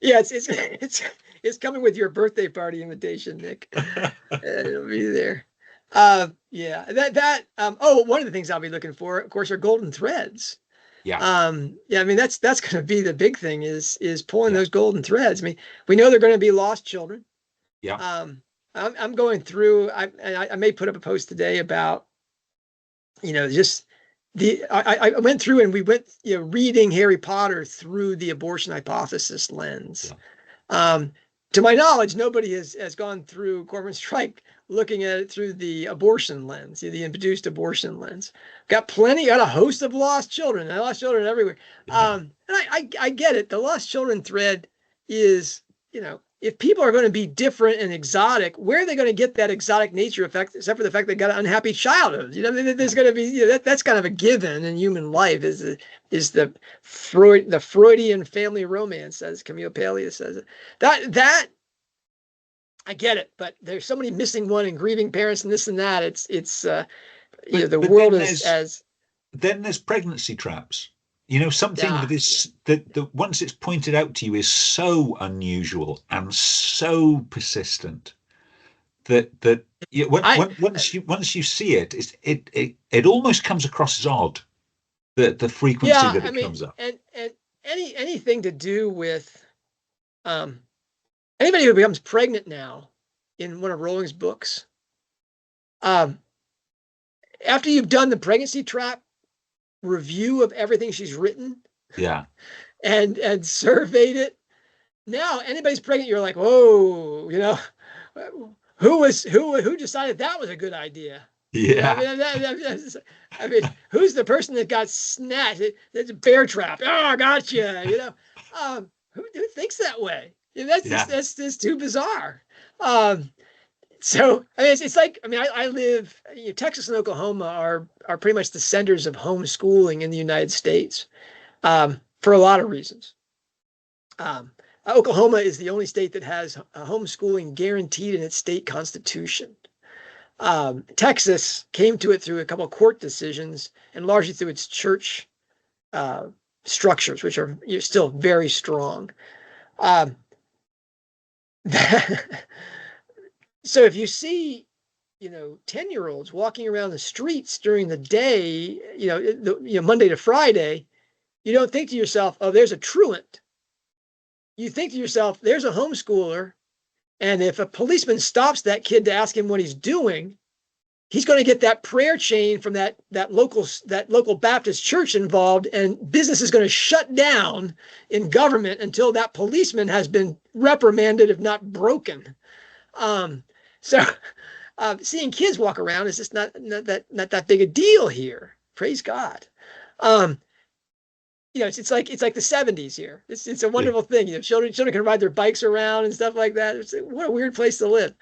Yeah, it's coming with your birthday party invitation, Nick. It'll be there. Yeah, one of the things I'll be looking for, of course, are golden threads. Yeah. Yeah, I mean, that's going to be the big thing is pulling those golden threads. I mean, we know they're going to be lost children. Yeah. I'm going through, I may put up a post today about, just I went through and we went, reading Harry Potter through the abortion hypothesis lens. Yeah. To my knowledge, nobody has gone through Cormoran Strike looking at it through the abortion lens, the induced abortion lens. Got a host of lost children. I lost children everywhere. Yeah. And I get it. The lost children thread is, if people are going to be different and exotic, where are they going to get that exotic nature effect, except for the fact they got an unhappy childhood? There's going to be, that's kind of a given in human life is the Freudian family romance, as Camille Paglia says it. That I get it, but there's so many missing one and grieving parents and this and that. The world is as. Then there's pregnancy traps. Something that once it's pointed out to you is so unusual and so persistent that once you see it, it almost comes across as odd, the frequency that it comes up. And anything to do with anybody who becomes pregnant now in one of Rowling's books, after you've done the pregnancy trap review of everything she's written, and surveyed it, now anybody's pregnant, you're like, whoa, who decided that was a good idea? Yeah. I mean, who's the person that got snatched? It's a bear trap. Oh, gotcha. Who thinks that way? That's just too bizarre. So I mean, it's like, I mean, I live, Texas and Oklahoma are pretty much the centers of homeschooling in the United States, for a lot of reasons. Oklahoma is the only state that has homeschooling guaranteed in its state constitution. Texas came to it through a couple of court decisions and largely through its church structures, which are still very strong. So if you see, 10-year-olds walking around the streets during the day, Monday to Friday, you don't think to yourself, oh, there's a truant. You think to yourself, there's a homeschooler. And if a policeman stops that kid to ask him what he's doing, he's going to get that prayer chain from that local Baptist church involved, and business is going to shut down in government until that policeman has been reprimanded, if not broken. So seeing kids walk around is just not that big a deal here. Praise God. It's like the 70s here. It's a wonderful thing. Children can ride their bikes around and stuff like that. What a weird place to live.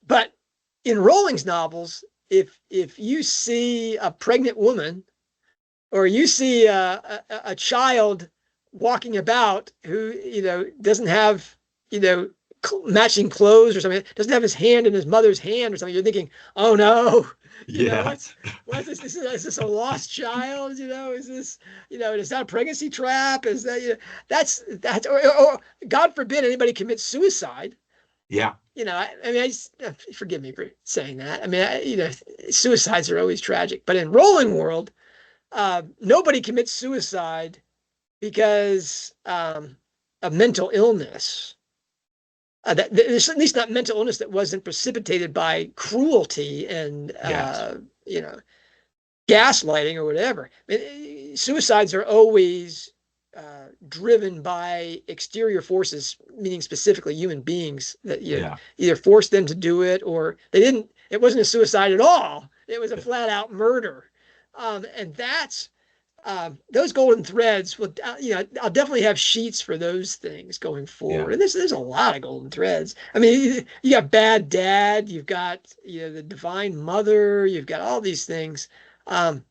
But in Rowling's novels, if you see a pregnant woman, or you see a child walking about who doesn't have matching clothes or something, doesn't have his hand in his mother's hand or something, you're thinking, oh no, what's this? Is this a lost child? Is this, is that a pregnancy trap? Is that, that's, or God forbid anybody commits suicide. Yeah. I mean, forgive me for saying that. I mean, suicides are always tragic, but in Rowling world, nobody commits suicide because of mental illness. There's at least not mental illness that wasn't precipitated by cruelty and, gaslighting or whatever. I mean, suicides are always driven by exterior forces, meaning specifically human beings that Yeah. either forced them to do it or they didn't. It wasn't a suicide at all. It was a flat out murder, and that's those golden threads. Will I'll definitely have sheets for those things going Yeah. forward. And there's a lot of golden threads. I mean, you got bad dad, you've got the divine mother, you've got all these things. Um,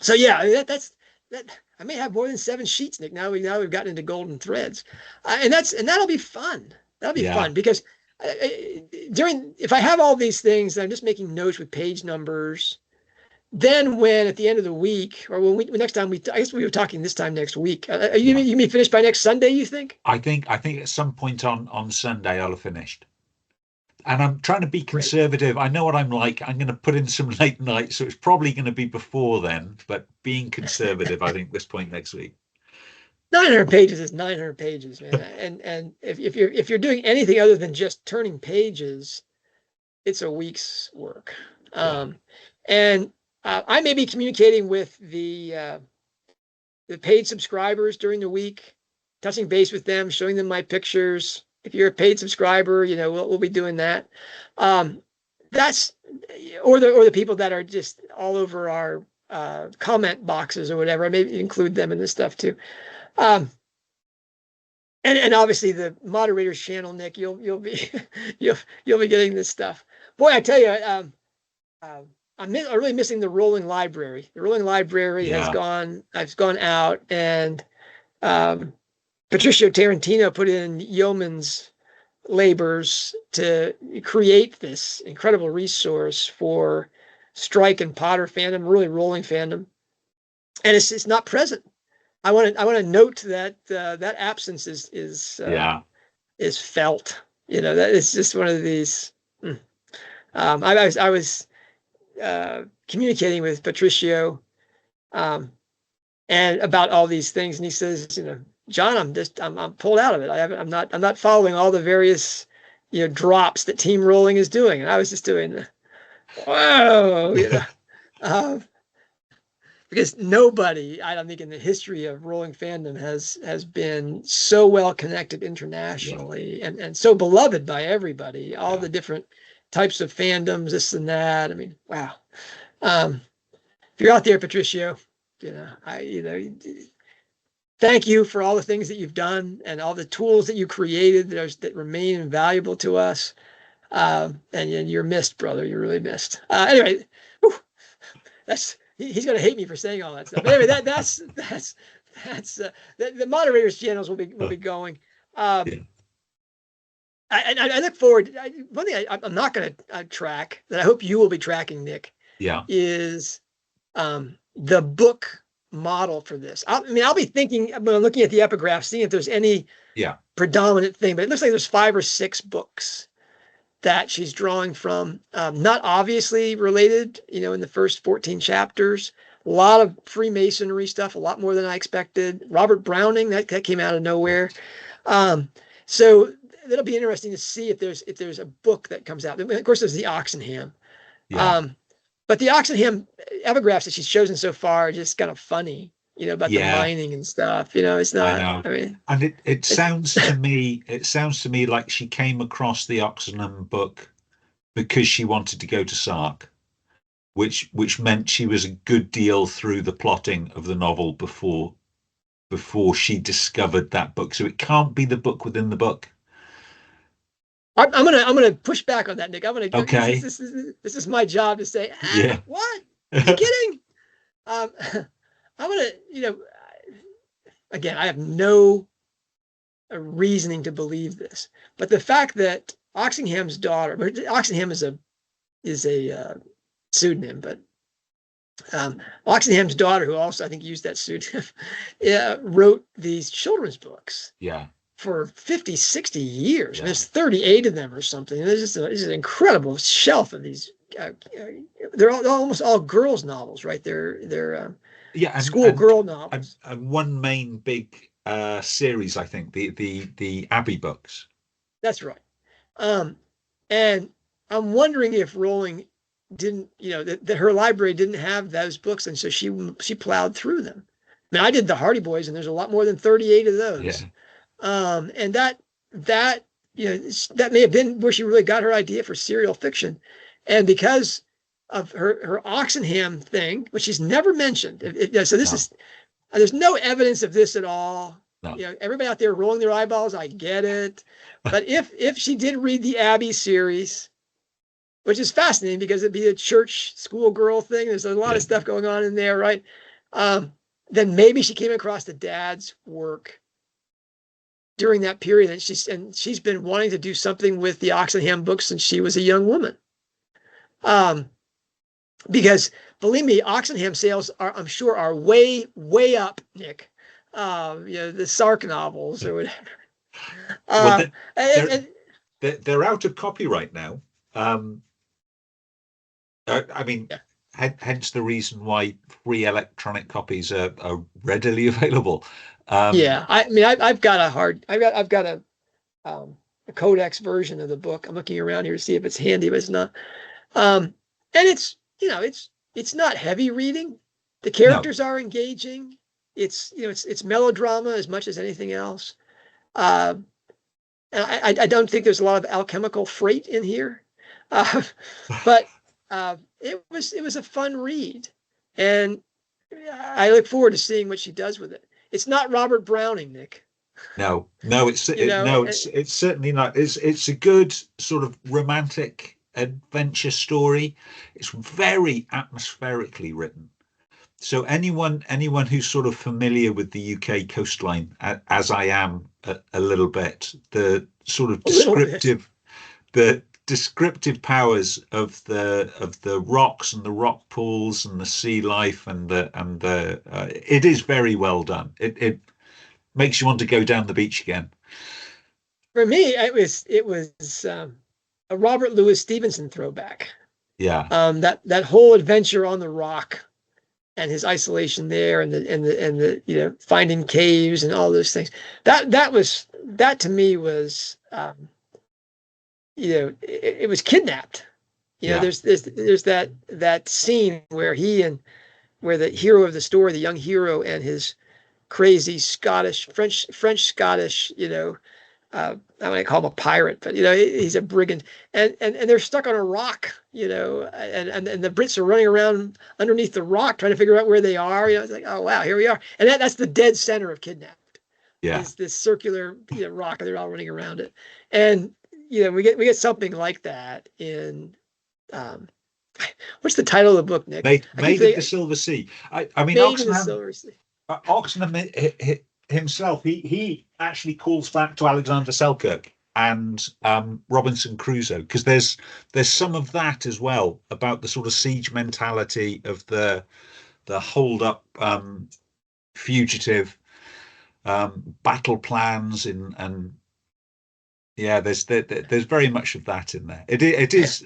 so yeah, that's that. I may have more than 7 sheets, Nick. Now we've gotten into golden threads, and that'll be fun. That'll be Yeah. fun because during if I have all these things, I'm just making notes with page numbers. Then when at the end of the week, or when next time I guess we were talking this time next week. Yeah. You may finish by next Sunday, you think? I think at some point on Sunday I'll have finished. And I'm trying to be Great. conservative. I know what I'm like. I'm going to put in some late nights, so it's probably going to be before then, but being conservative, I think this point next week. 900 pages is 900 pages, man. And if you're doing anything other than just turning pages, it's a week's work. Yeah. And I may be communicating with the paid subscribers during the week, touching base with them, showing them my pictures. If you're a paid subscriber, we'll be doing that. That's or the people that are just all over our comment boxes or whatever. I may include them in this stuff too. Um, and obviously the moderators channel, Nick, you'll be you'll be getting this stuff. Boy, I tell you, I'm really missing the Rowling library. The Rowling library has Yeah. gone out, and Patricio Tarantino put in yeoman's labors to create this incredible resource for Strike and Potter fandom, really Rowling fandom, and it's not present. I want to note that that absence Yeah. is felt. That it's just one of these. I was communicating with Patricio and about all these things, and he says, John, I'm pulled out of it. I'm not following all the various drops that Team Rowling is doing, and I was just doing whoa, because nobody, I don't think, in the history of Rowling fandom has been so well connected Yeah. internationally and so beloved by everybody. All Yeah. the different types of fandoms, this and that. I mean, wow. Um, if you're out there, Patricio, thank you for all the things that you've done and all the tools that you created that remain invaluable to us. And you're missed, brother. You're really missed. Anyway, whew, he's going to hate me for saying all that stuff. But anyway, that's the moderators' channels will be going. Yeah. I look forward. One thing I'm not going to track that I hope you will be tracking, Nick, Yeah. is the book model for this. I'll be thinking when I'm looking at the epigraph, seeing if there's any Yeah. predominant thing, but it looks like there's 5 or 6 books that she's drawing from, not obviously related, in the first 14 chapters. A lot of Freemasonry stuff, a lot more than I expected. Robert Browning, that came out of nowhere. So that'll be interesting to see if there's a book that comes out. Of course, there's the Oxenham. Yeah. But the Oxenham epigraphs that she's chosen so far are just kind of funny, about the Yeah. mining and stuff. It's I not, know. I mean, And it sounds to me like she came across the Oxenham book because she wanted to go to Sark, which meant she was a good deal through the plotting of the novel before she discovered that book. So it can't be the book within the book. I'm gonna push back on that, Nick. I'm gonna go. Okay. This is my job to say, Yeah. what? Are you kidding? I'm gonna, again, I have no reasoning to believe this, but the fact that Oxingham's daughter, Oxingham is a pseudonym, but Oxingham's daughter, who also I think used that pseudonym, wrote these children's books Yeah. for 50, 60 years. Yeah. There's 38 of them or something. And there's just an incredible shelf of these. They're almost all girls' novels, right? They're Yeah. school girl novels. And one main big series, I think, the Abbey books. That's right. And I'm wondering if Rowling didn't, that her library didn't have those books, and so she plowed through them. I mean, I did the Hardy Boys, and there's a lot more than 38 of those. Yeah. And that that may have been where she really got her idea for serial fiction, and because of her Oxenham thing, which she's never mentioned. So this No. is there's no evidence of this at all. No. Everybody out there rolling their eyeballs, I get it, but if she did read the Abbey series, which is fascinating because it'd be a church schoolgirl thing. There's a lot Yeah. of stuff going on in there, right? Then maybe she came across the dad's work during that period, and she's been wanting to do something with the Oxenham books since she was a young woman. Because believe me, Oxenham sales I'm sure are way, way up, Nick. The Sark novels or whatever. Well, And, they're out of copyright now. I mean, yeah. hence the reason why free electronic copies are readily available. Yeah, I mean, I've got a codex version of the book. I'm looking around here to see if it's handy, but it's not. And it's not heavy reading. The No, characters are engaging. It's melodrama as much as anything else. And I don't think there's a lot of alchemical freight in here, but it was a fun read, and I look forward to seeing what she does with it. It's not Robert Browning, Nick. no, No, it's certainly not. It's a good sort of romantic adventure story. It's very atmospherically written. So anyone who's sort of familiar with the UK coastline, as I am a little bit, the sort of a little bit. descriptive powers of the rocks and the rock pools and the sea life and the it is very well done. It makes you want to go down the beach again. For me, it was a Robert Louis Stevenson throwback. Yeah, That whole adventure on the rock and his isolation there, and the finding caves and all those things. That to me was it was kidnapped. yeah, There's that scene where where the hero of the story, the young hero, and his crazy French Scottish, I want to call him a pirate, but he's a brigand, and they're stuck on a rock, and the Brits are running around underneath the rock trying to figure out where they are. It's like, oh wow, here we are, and that's the dead center of Kidnapped, yeah. is this circular rock, and they're all running around it, and we get something like that in what's the title of the book, Nick? Made of the Silver Sea. I mean, Made in the Silver Sea. Oxenham himself, he actually calls back to Alexander Selkirk and Robinson Crusoe, because there's some of that as well about the sort of siege mentality of the hold up fugitive battle plans and yeah, there's very much of that in there. It is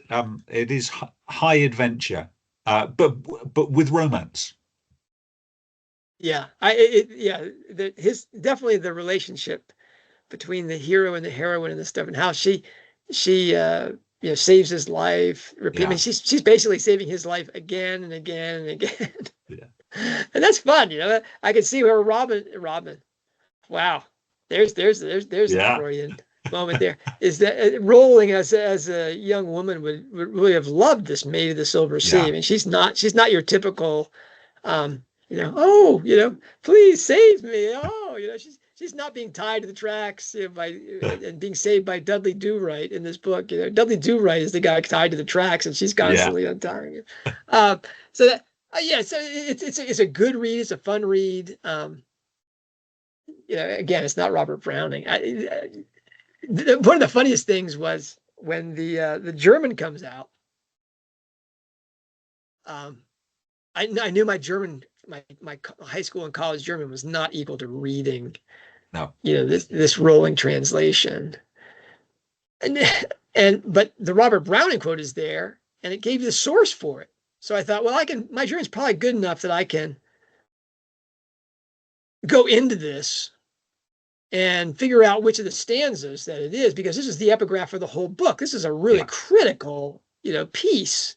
high adventure, but with romance. Yeah, definitely the relationship between the hero and the heroine and the stuff, and how she saves his life. I Yeah, mean, she's basically saving his life again and again and again, yeah, and that's fun. I can see where Robin. Wow, there's a yeah, Freudian moment there. Is that Rowling as a young woman would really have loved this Maid of the Silver Sea. yeah, I mean, she's not your typical oh, please save me. Oh, she's not being tied to the tracks and being saved by Dudley Do-Right in this book. Dudley Do-Right is the guy tied to the tracks, and she's yeah. constantly untying him. So that so it's a good read. It's a fun read. Again, it's not Robert Browning. One of the funniest things was when the German comes out. I knew my German, my high school and college German was not equal to reading, No, this Rowling translation. But the Robert Browning quote is there, and it gave you the source for it. So I thought, well, my German's probably good enough that I can go into this and figure out which of the stanzas that it is, because this is the epigraph for the whole book. This is a really yeah, critical, piece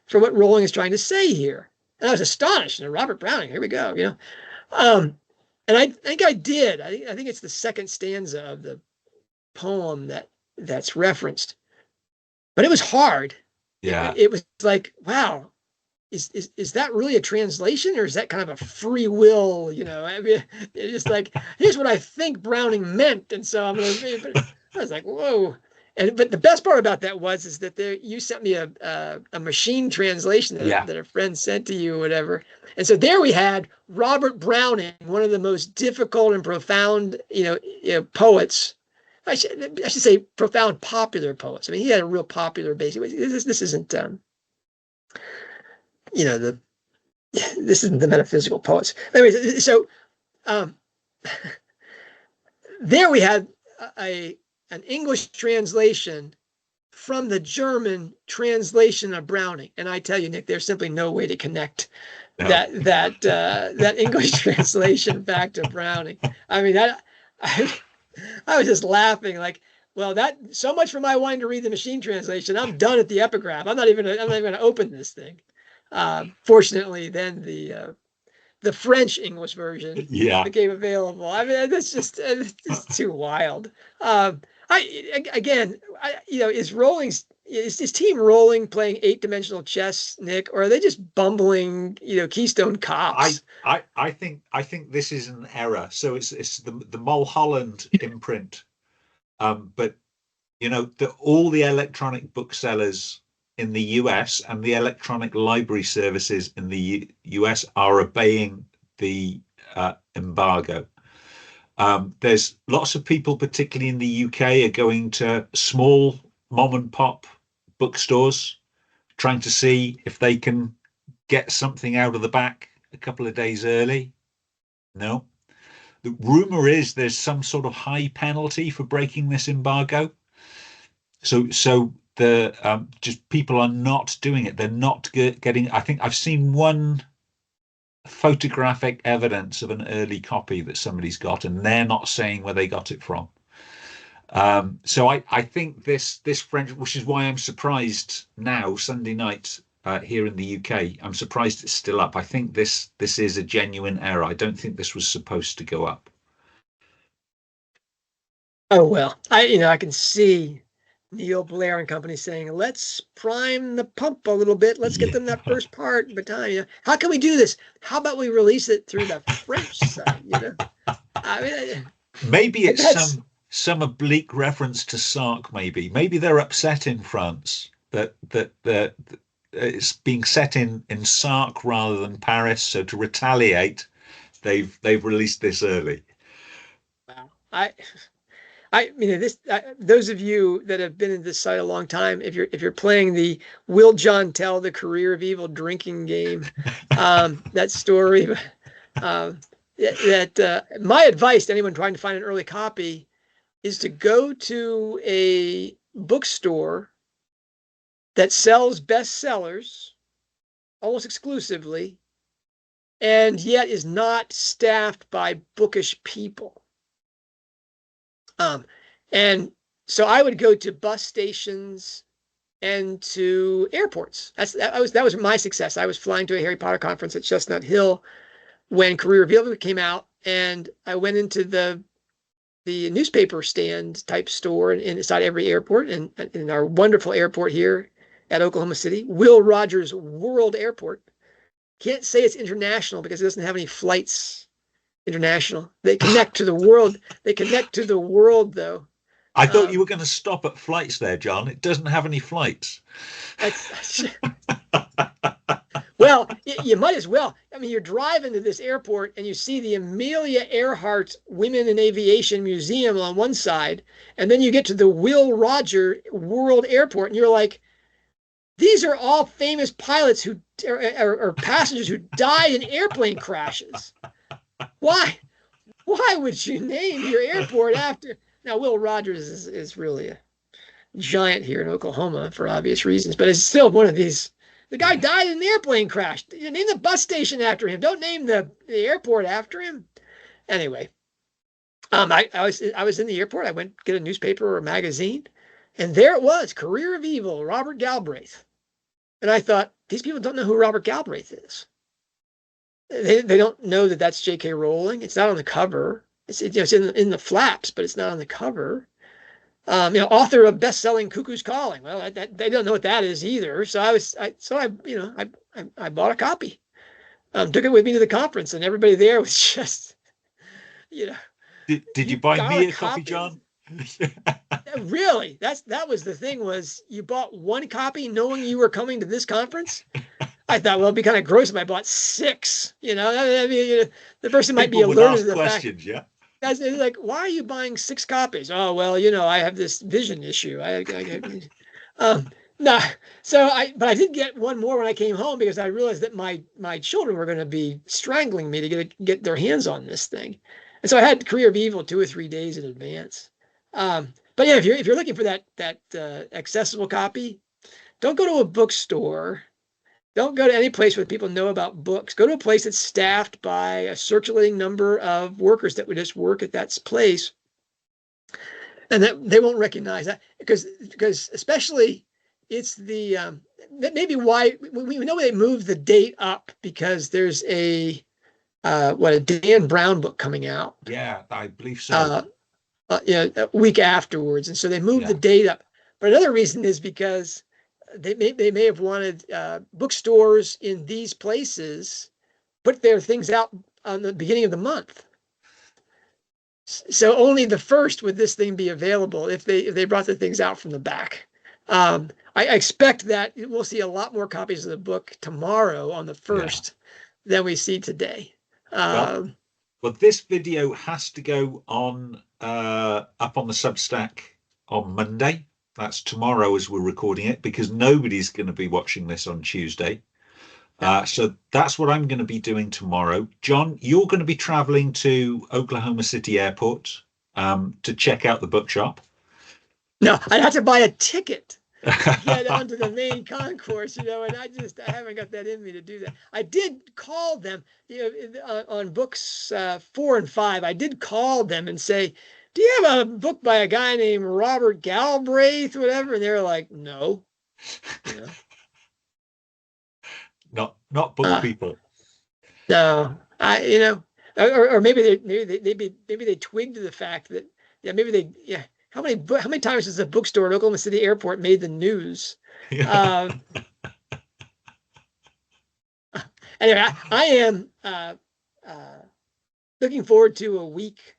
for what Rowling is trying to say here. And I was astonished. Robert Browning, here we go. And I think I did. I think it's the second stanza of the poem that's referenced. But it was hard. Yeah. It was like, wow, is that really a translation, or is that kind of a free will? I mean, it's just like, here's what I think Browning meant, and so I'm gonna. But I was like, whoa. But the best part about that is that you sent me a machine translation that a friend sent to you or whatever. And so there we had Robert Browning, one of the most difficult and profound, poets. I should say profound popular poets. I mean, he had a real popular base. This isn't this isn't the metaphysical poets. Anyways, so there we had an English translation from the German translation of Browning, and I tell you, Nick, there's simply no way to connect that English translation back to Browning. I mean, I was just laughing, like, well, that so much for my wanting to read the machine translation. I'm done at the epigraph. I'm not even going to open this thing. Fortunately, then the French English version became available. I mean, that's just too wild. Is Team Rowling playing 8-dimensional chess, Nick, or are they just bumbling, Keystone Cops? I think this is an error. So it's the Mulholland imprint, but all the electronic booksellers in the US and the electronic library services in the US are obeying the embargo. There's lots of people, particularly in the UK, are going to small mom and pop bookstores, trying to see if they can get something out of the back a couple of days early. No. The rumor is there's some sort of high penalty for breaking this embargo. So the just people are not doing it. They're not getting. I think I've seen one photographic evidence of an early copy that somebody's got, and they're not saying where they got it from. So I think this French, which is why I'm surprised now Sunday night here in the UK. I'm surprised it's still up. I think this is a genuine error. I don't think this was supposed to go up. Oh well, I can see Neil Blair and company saying, let's prime the pump a little bit. Let's get them that first part. But how can we do this? How about we release it through the French side? I mean, maybe it's some oblique reference to Sark. Maybe they're upset in France that it's being set in Sark rather than Paris. So to retaliate, they've released this early. Wow. I mean, those of you that have been in this site a long time, if you're playing the Will John Tell the Career of Evil drinking game, that story, my advice to anyone trying to find an early copy is to go to a bookstore that sells bestsellers almost exclusively, and yet is not staffed by bookish people. And so I would go to bus stations and to airports. That was my success. I was flying to a Harry Potter conference at Chestnut Hill when Career of Evil came out, and I went into the newspaper stand type store inside every airport, and in our wonderful airport here at Oklahoma City, Will Rogers World Airport. Can't say it's international because it doesn't have any flights international. They connect to the world. They connect to the world, though. I thought you were going to stop at flights there, John. It doesn't have any flights. Well, you might as well. I mean, you're driving to this airport and you see the Amelia Earhart Women in Aviation Museum on one side, and then you get to the Will Rogers World Airport, and you're like, these are all famous pilots who or passengers who died in airplane crashes. Why would you name your airport after? Now, Will Rogers is really a giant here in Oklahoma for obvious reasons, but it's still one of these. The guy died in an airplane crash. You name the bus station after him. Don't name the airport after him. Anyway, I was in the airport. I went to get a newspaper or a magazine, and there it was, Career of Evil, Robert Galbraith. And I thought, these people don't know who Robert Galbraith is. They don't know that that's J.K. Rowling. It's not on the cover. It's in the flaps, but it's not on the cover. Author of best-selling Cuckoo's Calling. Well, they don't know what that is either. So I bought a copy. Took it with me to the conference, and everybody there was just, Did you you buy got me a a copy, copy? John? Really? That was the thing, was you bought one copy knowing you were coming to this conference? I thought, well, it'd be kind of gross if I bought 6. I mean, the person might be People would alerted to ask the fact. questions, yeah. Guys, they're like, why are you buying 6 copies? Oh, well, I have this vision issue. No. But I did get one more when I came home, because I realized that my children were going to be strangling me to get their hands on this thing. And so I had Career of Evil 2 or 3 days in advance. But yeah, if you're looking for that accessible copy, don't go to a bookstore. Don't go to any place where people know about books. Go to a place that's staffed by a circulating number of workers that would just work at that place, and that they won't recognize that, because especially it's that maybe why we know they moved the date up, because there's a Dan Brown book coming out. Yeah, I believe so. A week afterwards, and so they moved the Yeah. date up. But another reason is because they may have wanted bookstores in these places put their things out on the beginning of the month. So only the 1st would this thing be available, if they brought the things out from the back. I expect that we'll see a lot more copies of the book tomorrow on the 1st than we see today. Well, this video has to go on up on the Substack on Monday. That's tomorrow as we're recording it, because nobody's going to be watching this on Tuesday. So that's what I'm going to be doing tomorrow. John, you're going to be traveling to Oklahoma City Airport to check out the bookshop. No, I'd have to buy a ticket to get onto the main concourse, and I haven't got that in me to do that. I did call them, on books 4 and 5. I did call them and say, do you have a book by a guy named Robert Galbraith, whatever? And they're like, no. Not book people. No, or maybe they twigged to the fact that how many times has a bookstore at Oklahoma City Airport made the news? Anyway, I am looking forward to a week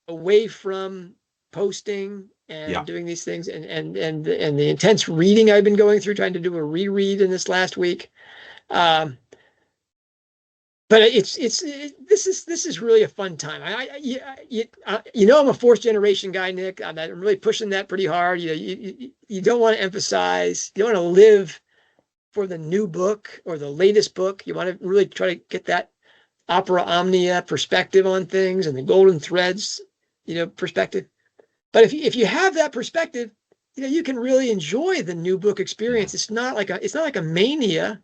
away from posting and doing these things, and the intense reading I've been going through, trying to do a reread in this last week. But this is really a fun time. I'm a 4th generation guy, Nick. I'm really pushing that pretty hard. You don't want to emphasize. You don't want to live for the new book or the latest book. You want to really try to get that opera omnia perspective on things, and the golden threads, perspective. But if you have that perspective, you can really enjoy the new book experience. It's not like a mania.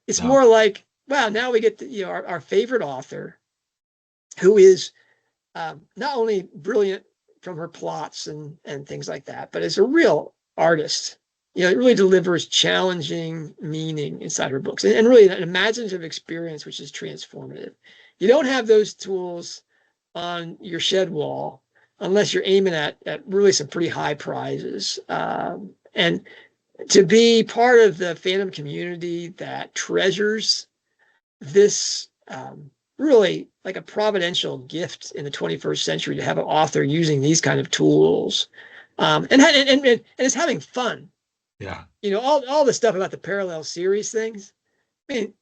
It's more like, wow, now we get to, our favorite author, who is not only brilliant from her plots and things like that, but is a real artist. It really delivers challenging meaning inside her books, and really an imaginative experience, which is transformative. You don't have those tools on your shed wall unless you're aiming at really some pretty high prizes. And to be part of the fandom community that treasures this really like a providential gift in the 21st century, to have an author using these kind of tools, and it's having fun. Yeah. All the stuff about the parallel series things. I mean,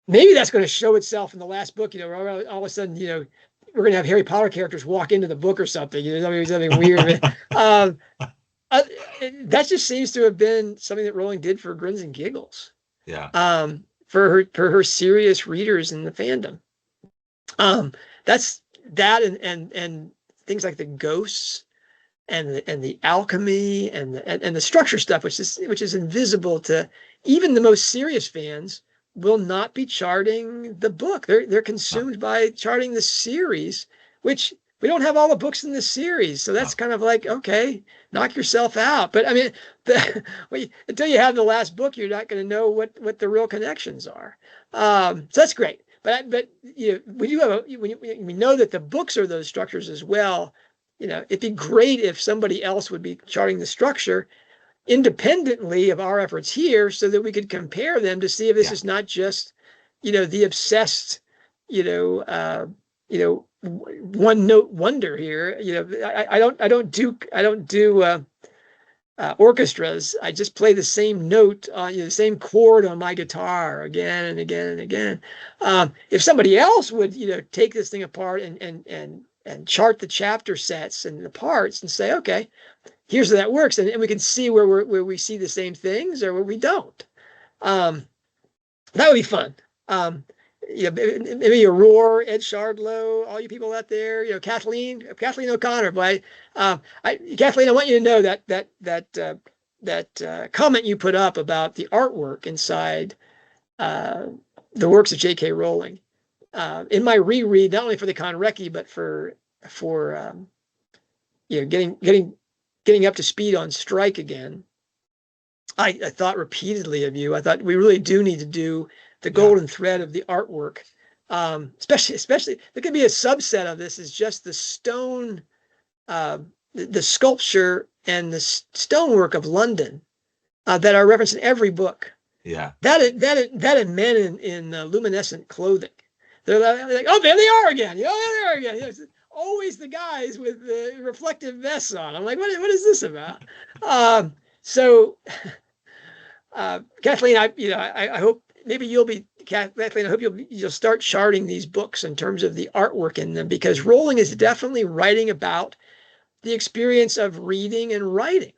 maybe that's going to show itself in the last book. All of a sudden, we're going to have Harry Potter characters walk into the book or something. Something weird. That just seems to have been something that Rowling did for grins and giggles. Yeah. For her serious readers in the fandom. That's that, and things like the ghosts and the alchemy and the structure stuff, which is invisible to even the most serious fans, will not be charting the book. They're consumed by charting the series, which we don't have all the books in this series, so that's No. kind of like, okay, knock yourself out. But I mean, until you have the last book, you're not going to know what the real connections are. So that's great. But you know, we do have we know that the books are those structures as well. You know, it'd be great if somebody else would be charting the structure independently of our efforts here, so that we could compare them to see if this Yeah. is not just, you know, the obsessed, you know, one note wonder here. You know, I don't do orchestras. I just play the same note on, you know, the same chord on my guitar again and again and again. If somebody else would, you know, take this thing apart and chart the chapter sets and the parts and say, okay, here's how that works, and we can see where we see the same things or where we don't. That would be fun. Yeah, maybe Aurora, Ed Shardlow, all you people out there, you know, Kathleen O'Connor. But Kathleen, I want you to know that comment you put up about the artwork inside the works of J.K. Rowling. In my reread, not only for the Conrecki, but for you know, getting up to speed on Strike again, I thought repeatedly of you. I thought we really do need to do the Yeah. golden thread of the artwork. Especially there could be a subset of this is just the stone, the sculpture and the stonework of London that are referenced in every book. Yeah. That and men in luminescent clothing. They're like, oh, there they are again. Oh, there they are again. You know, always the guys with the reflective vests on. I'm like, what is this about? So, Kathleen, I hope maybe you'll be, Kathleen, I hope you'll start charting these books in terms of the artwork in them, because Rowling is definitely writing about the experience of reading and writing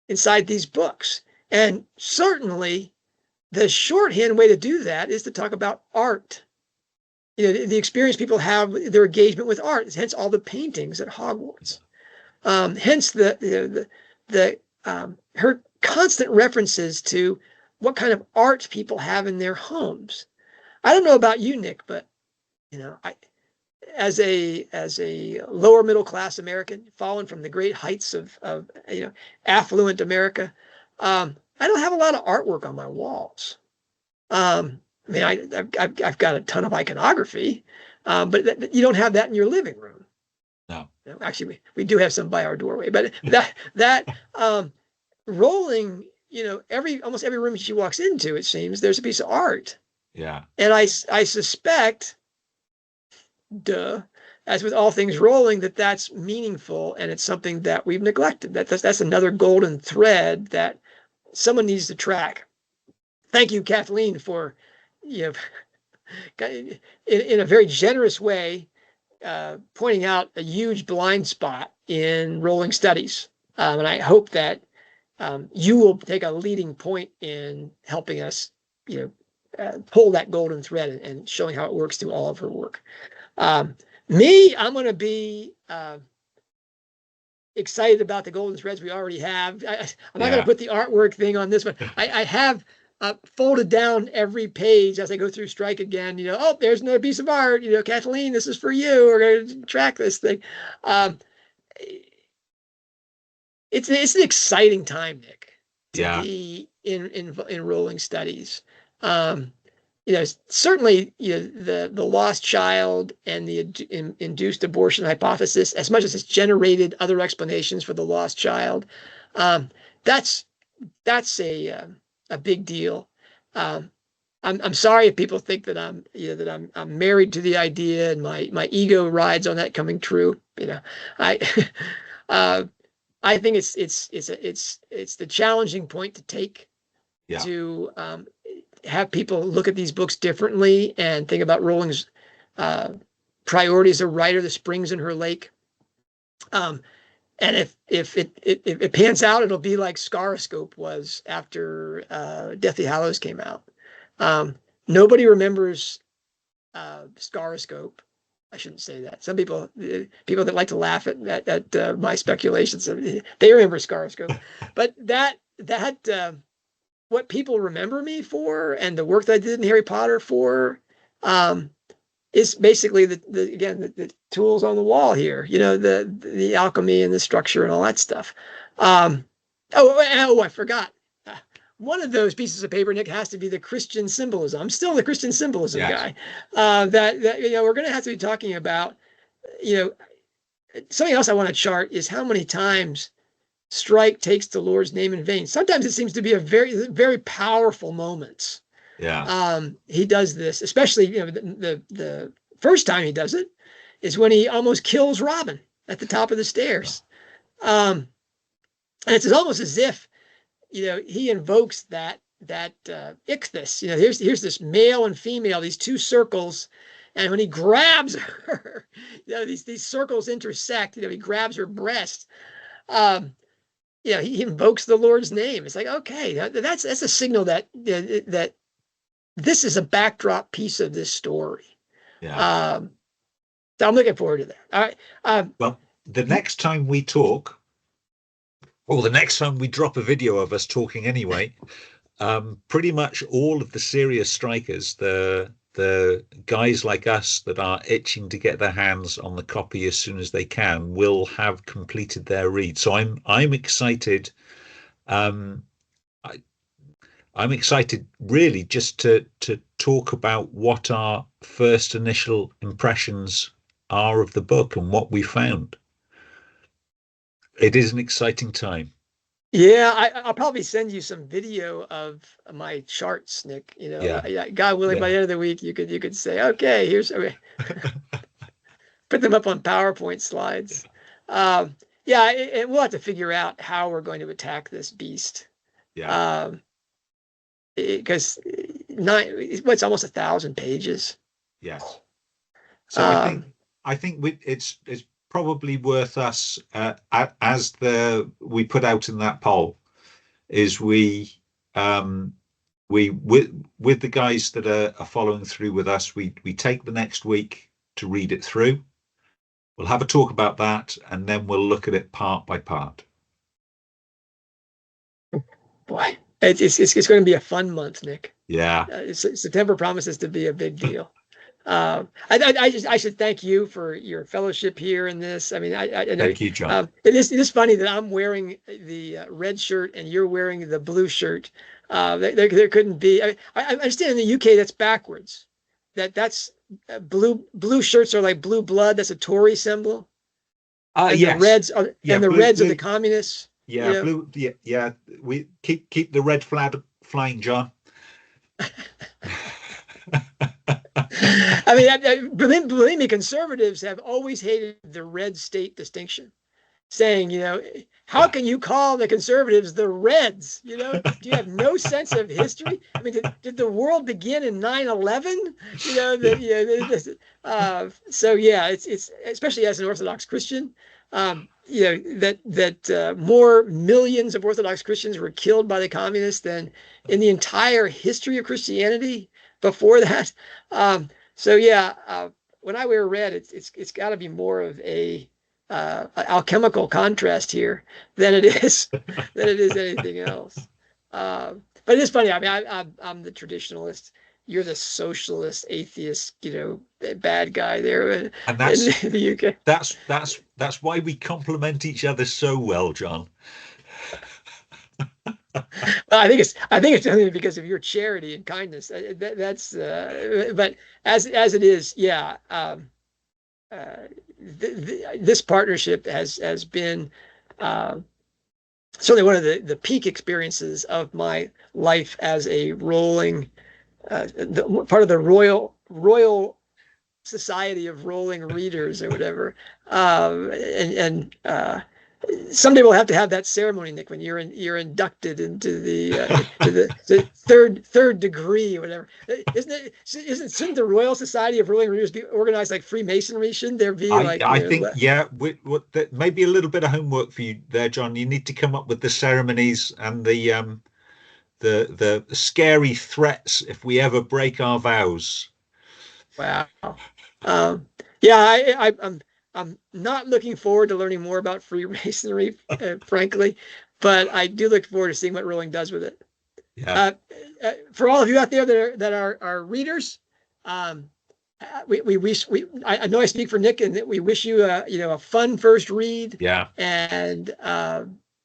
inside these books. And certainly the shorthand way to do that is to talk about art. You know, the experience people have, their engagement with art, hence all the paintings at Hogwarts. Hence her constant references to what kind of art people have in their homes. I don't know about you, Nick, but you know, as a lower middle class American, fallen from the great heights of you know, affluent America, I don't have a lot of artwork on my walls. I mean, I've got a ton of iconography, but you don't have that in your living room. No. Actually, we do have some by our doorway, but that Rowling, you know, almost every room she walks into, it seems there's a piece of art. Yeah. And I suspect, as with all things Rowling, that's meaningful, and it's something that we've neglected. That's another golden thread that someone needs to track. Thank you, Kathleen, for, you know, in a very generous way, pointing out a huge blind spot in Rowling studies. And I hope that you will take a leading point in helping us, you know, pull that golden thread and showing how it works through all of her work. I'm going to be excited about the golden threads we already have. I'm not going to put the artwork thing on this one. I have folded down every page as I go through Strike again. You know, oh, there's another piece of art. You know, Kathleen, this is for you. We're going to track this thing. It's an exciting time, Nick, to be in Rowling studies. You know, certainly, you know, the lost child and the induced abortion hypothesis, as much as it's generated other explanations for the lost child, that's a big deal. I'm sorry if people think that I'm married to the idea and my ego rides on that coming true. You know, I think it's the challenging point to take to have people look at these books differently and think about Rowling's priority as a writer, the springs in her lake. And if it pans out, it'll be like Scaroscope was after Deathly Hallows came out. Nobody remembers Scaroscope. I shouldn't say that. Some people that like to laugh at my speculations, they remember Scaroscope. But that what people remember me for and the work that I did in Harry Potter for, is basically the tools on the wall here, the alchemy and the structure and all that stuff. I forgot. One of those pieces of paper, Nick, has to be the Christian symbolism. I'm still the Christian symbolism guy. That we're going to have to be talking about. Something else I want to chart is how many times Strike takes the Lord's name in vain. Sometimes it seems to be a very, very powerful moments. He does this, especially the first time he does it is when he almost kills Robin at the top of the stairs. And it's almost as if he invokes that ichthys. Here's this male and female, these two circles, and when he grabs her, these circles intersect. He grabs her breast. He invokes the Lord's name. It's like, okay, that's a signal that this is a backdrop piece of this story. So I'm looking forward to that. All right. Well, the next time we talk, or the next time we drop a video of us talking anyway, pretty much all of the serious strikers, the guys like us that are itching to get their hands on the copy as soon as they can, will have completed their read. So I'm excited. I'm excited really just to talk about what our first initial impressions are of the book and what we found. It is an exciting time. Yeah, I'll probably send you some video of my charts, Nick. God willing, by the end of the week, you could say, okay, here's put them up on PowerPoint slides. And we'll have to figure out how we're going to attack this beast. Because it's almost 1,000 pages. Yes. So I think it's probably worth us, as we put out in that poll, is we with the guys that are following through with us, we take the next week to read it through. We'll have a talk about that, and then we'll look at it part by part. Boy, it's going to be a fun month, Nick. Yeah. September promises to be a big deal. I should thank you for your fellowship here in this. I mean, I thank you, John. It is funny that I'm wearing the red shirt and you're wearing the blue shirt. There couldn't be. I understand in the UK that's backwards. That's blue shirts are like blue blood. That's a Tory symbol. Yes. The reds are, and the reds are the communists. Yeah, blue. Yeah. We keep the red flag flying, John. I mean, believe me, conservatives have always hated the red state distinction, saying, how can you call the conservatives the Reds? Do you have no sense of history? I mean, did the world begin in 9/11? So yeah, it's especially as an Orthodox Christian, that more millions of Orthodox Christians were killed by the communists than in the entire history of Christianity before that. So yeah, when I wear red, it's got to be more of a alchemical contrast here than it is anything else. But it is funny. I mean, I'm the traditionalist. You're the socialist, atheist, bad guy there in the UK. That's why we complement each other so well, John. Well, I think it's only because of your charity and kindness. But as it is, yeah. This partnership has been certainly one of the peak experiences of my life as a Rowling, part of the Royal Society of Rowling Readers or whatever. Someday we'll have to have that ceremony, Nick, when you're inducted into the third degree or whatever. Shouldn't the Royal Society of Rowling Readers be organized like Freemasonry? Shouldn't there be I think maybe a little bit of homework for you there, John. You need to come up with the ceremonies and the scary threats if we ever break our vows. Wow. Yeah, I'm not looking forward to learning more about Freemasonry, frankly, but I do look forward to seeing what Rowling does with it. Yeah. For all of you out there that are readers, we wish I know I speak for Nick, and that we wish you a fun first read. Yeah. And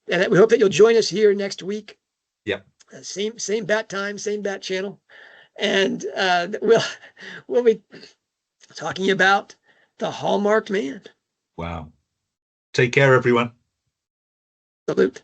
that we hope that you'll join us here next week. Yep. Same bat time, same bat channel, and we'll be talking about the Hallmarked Man. Wow. Take care, everyone. Salute.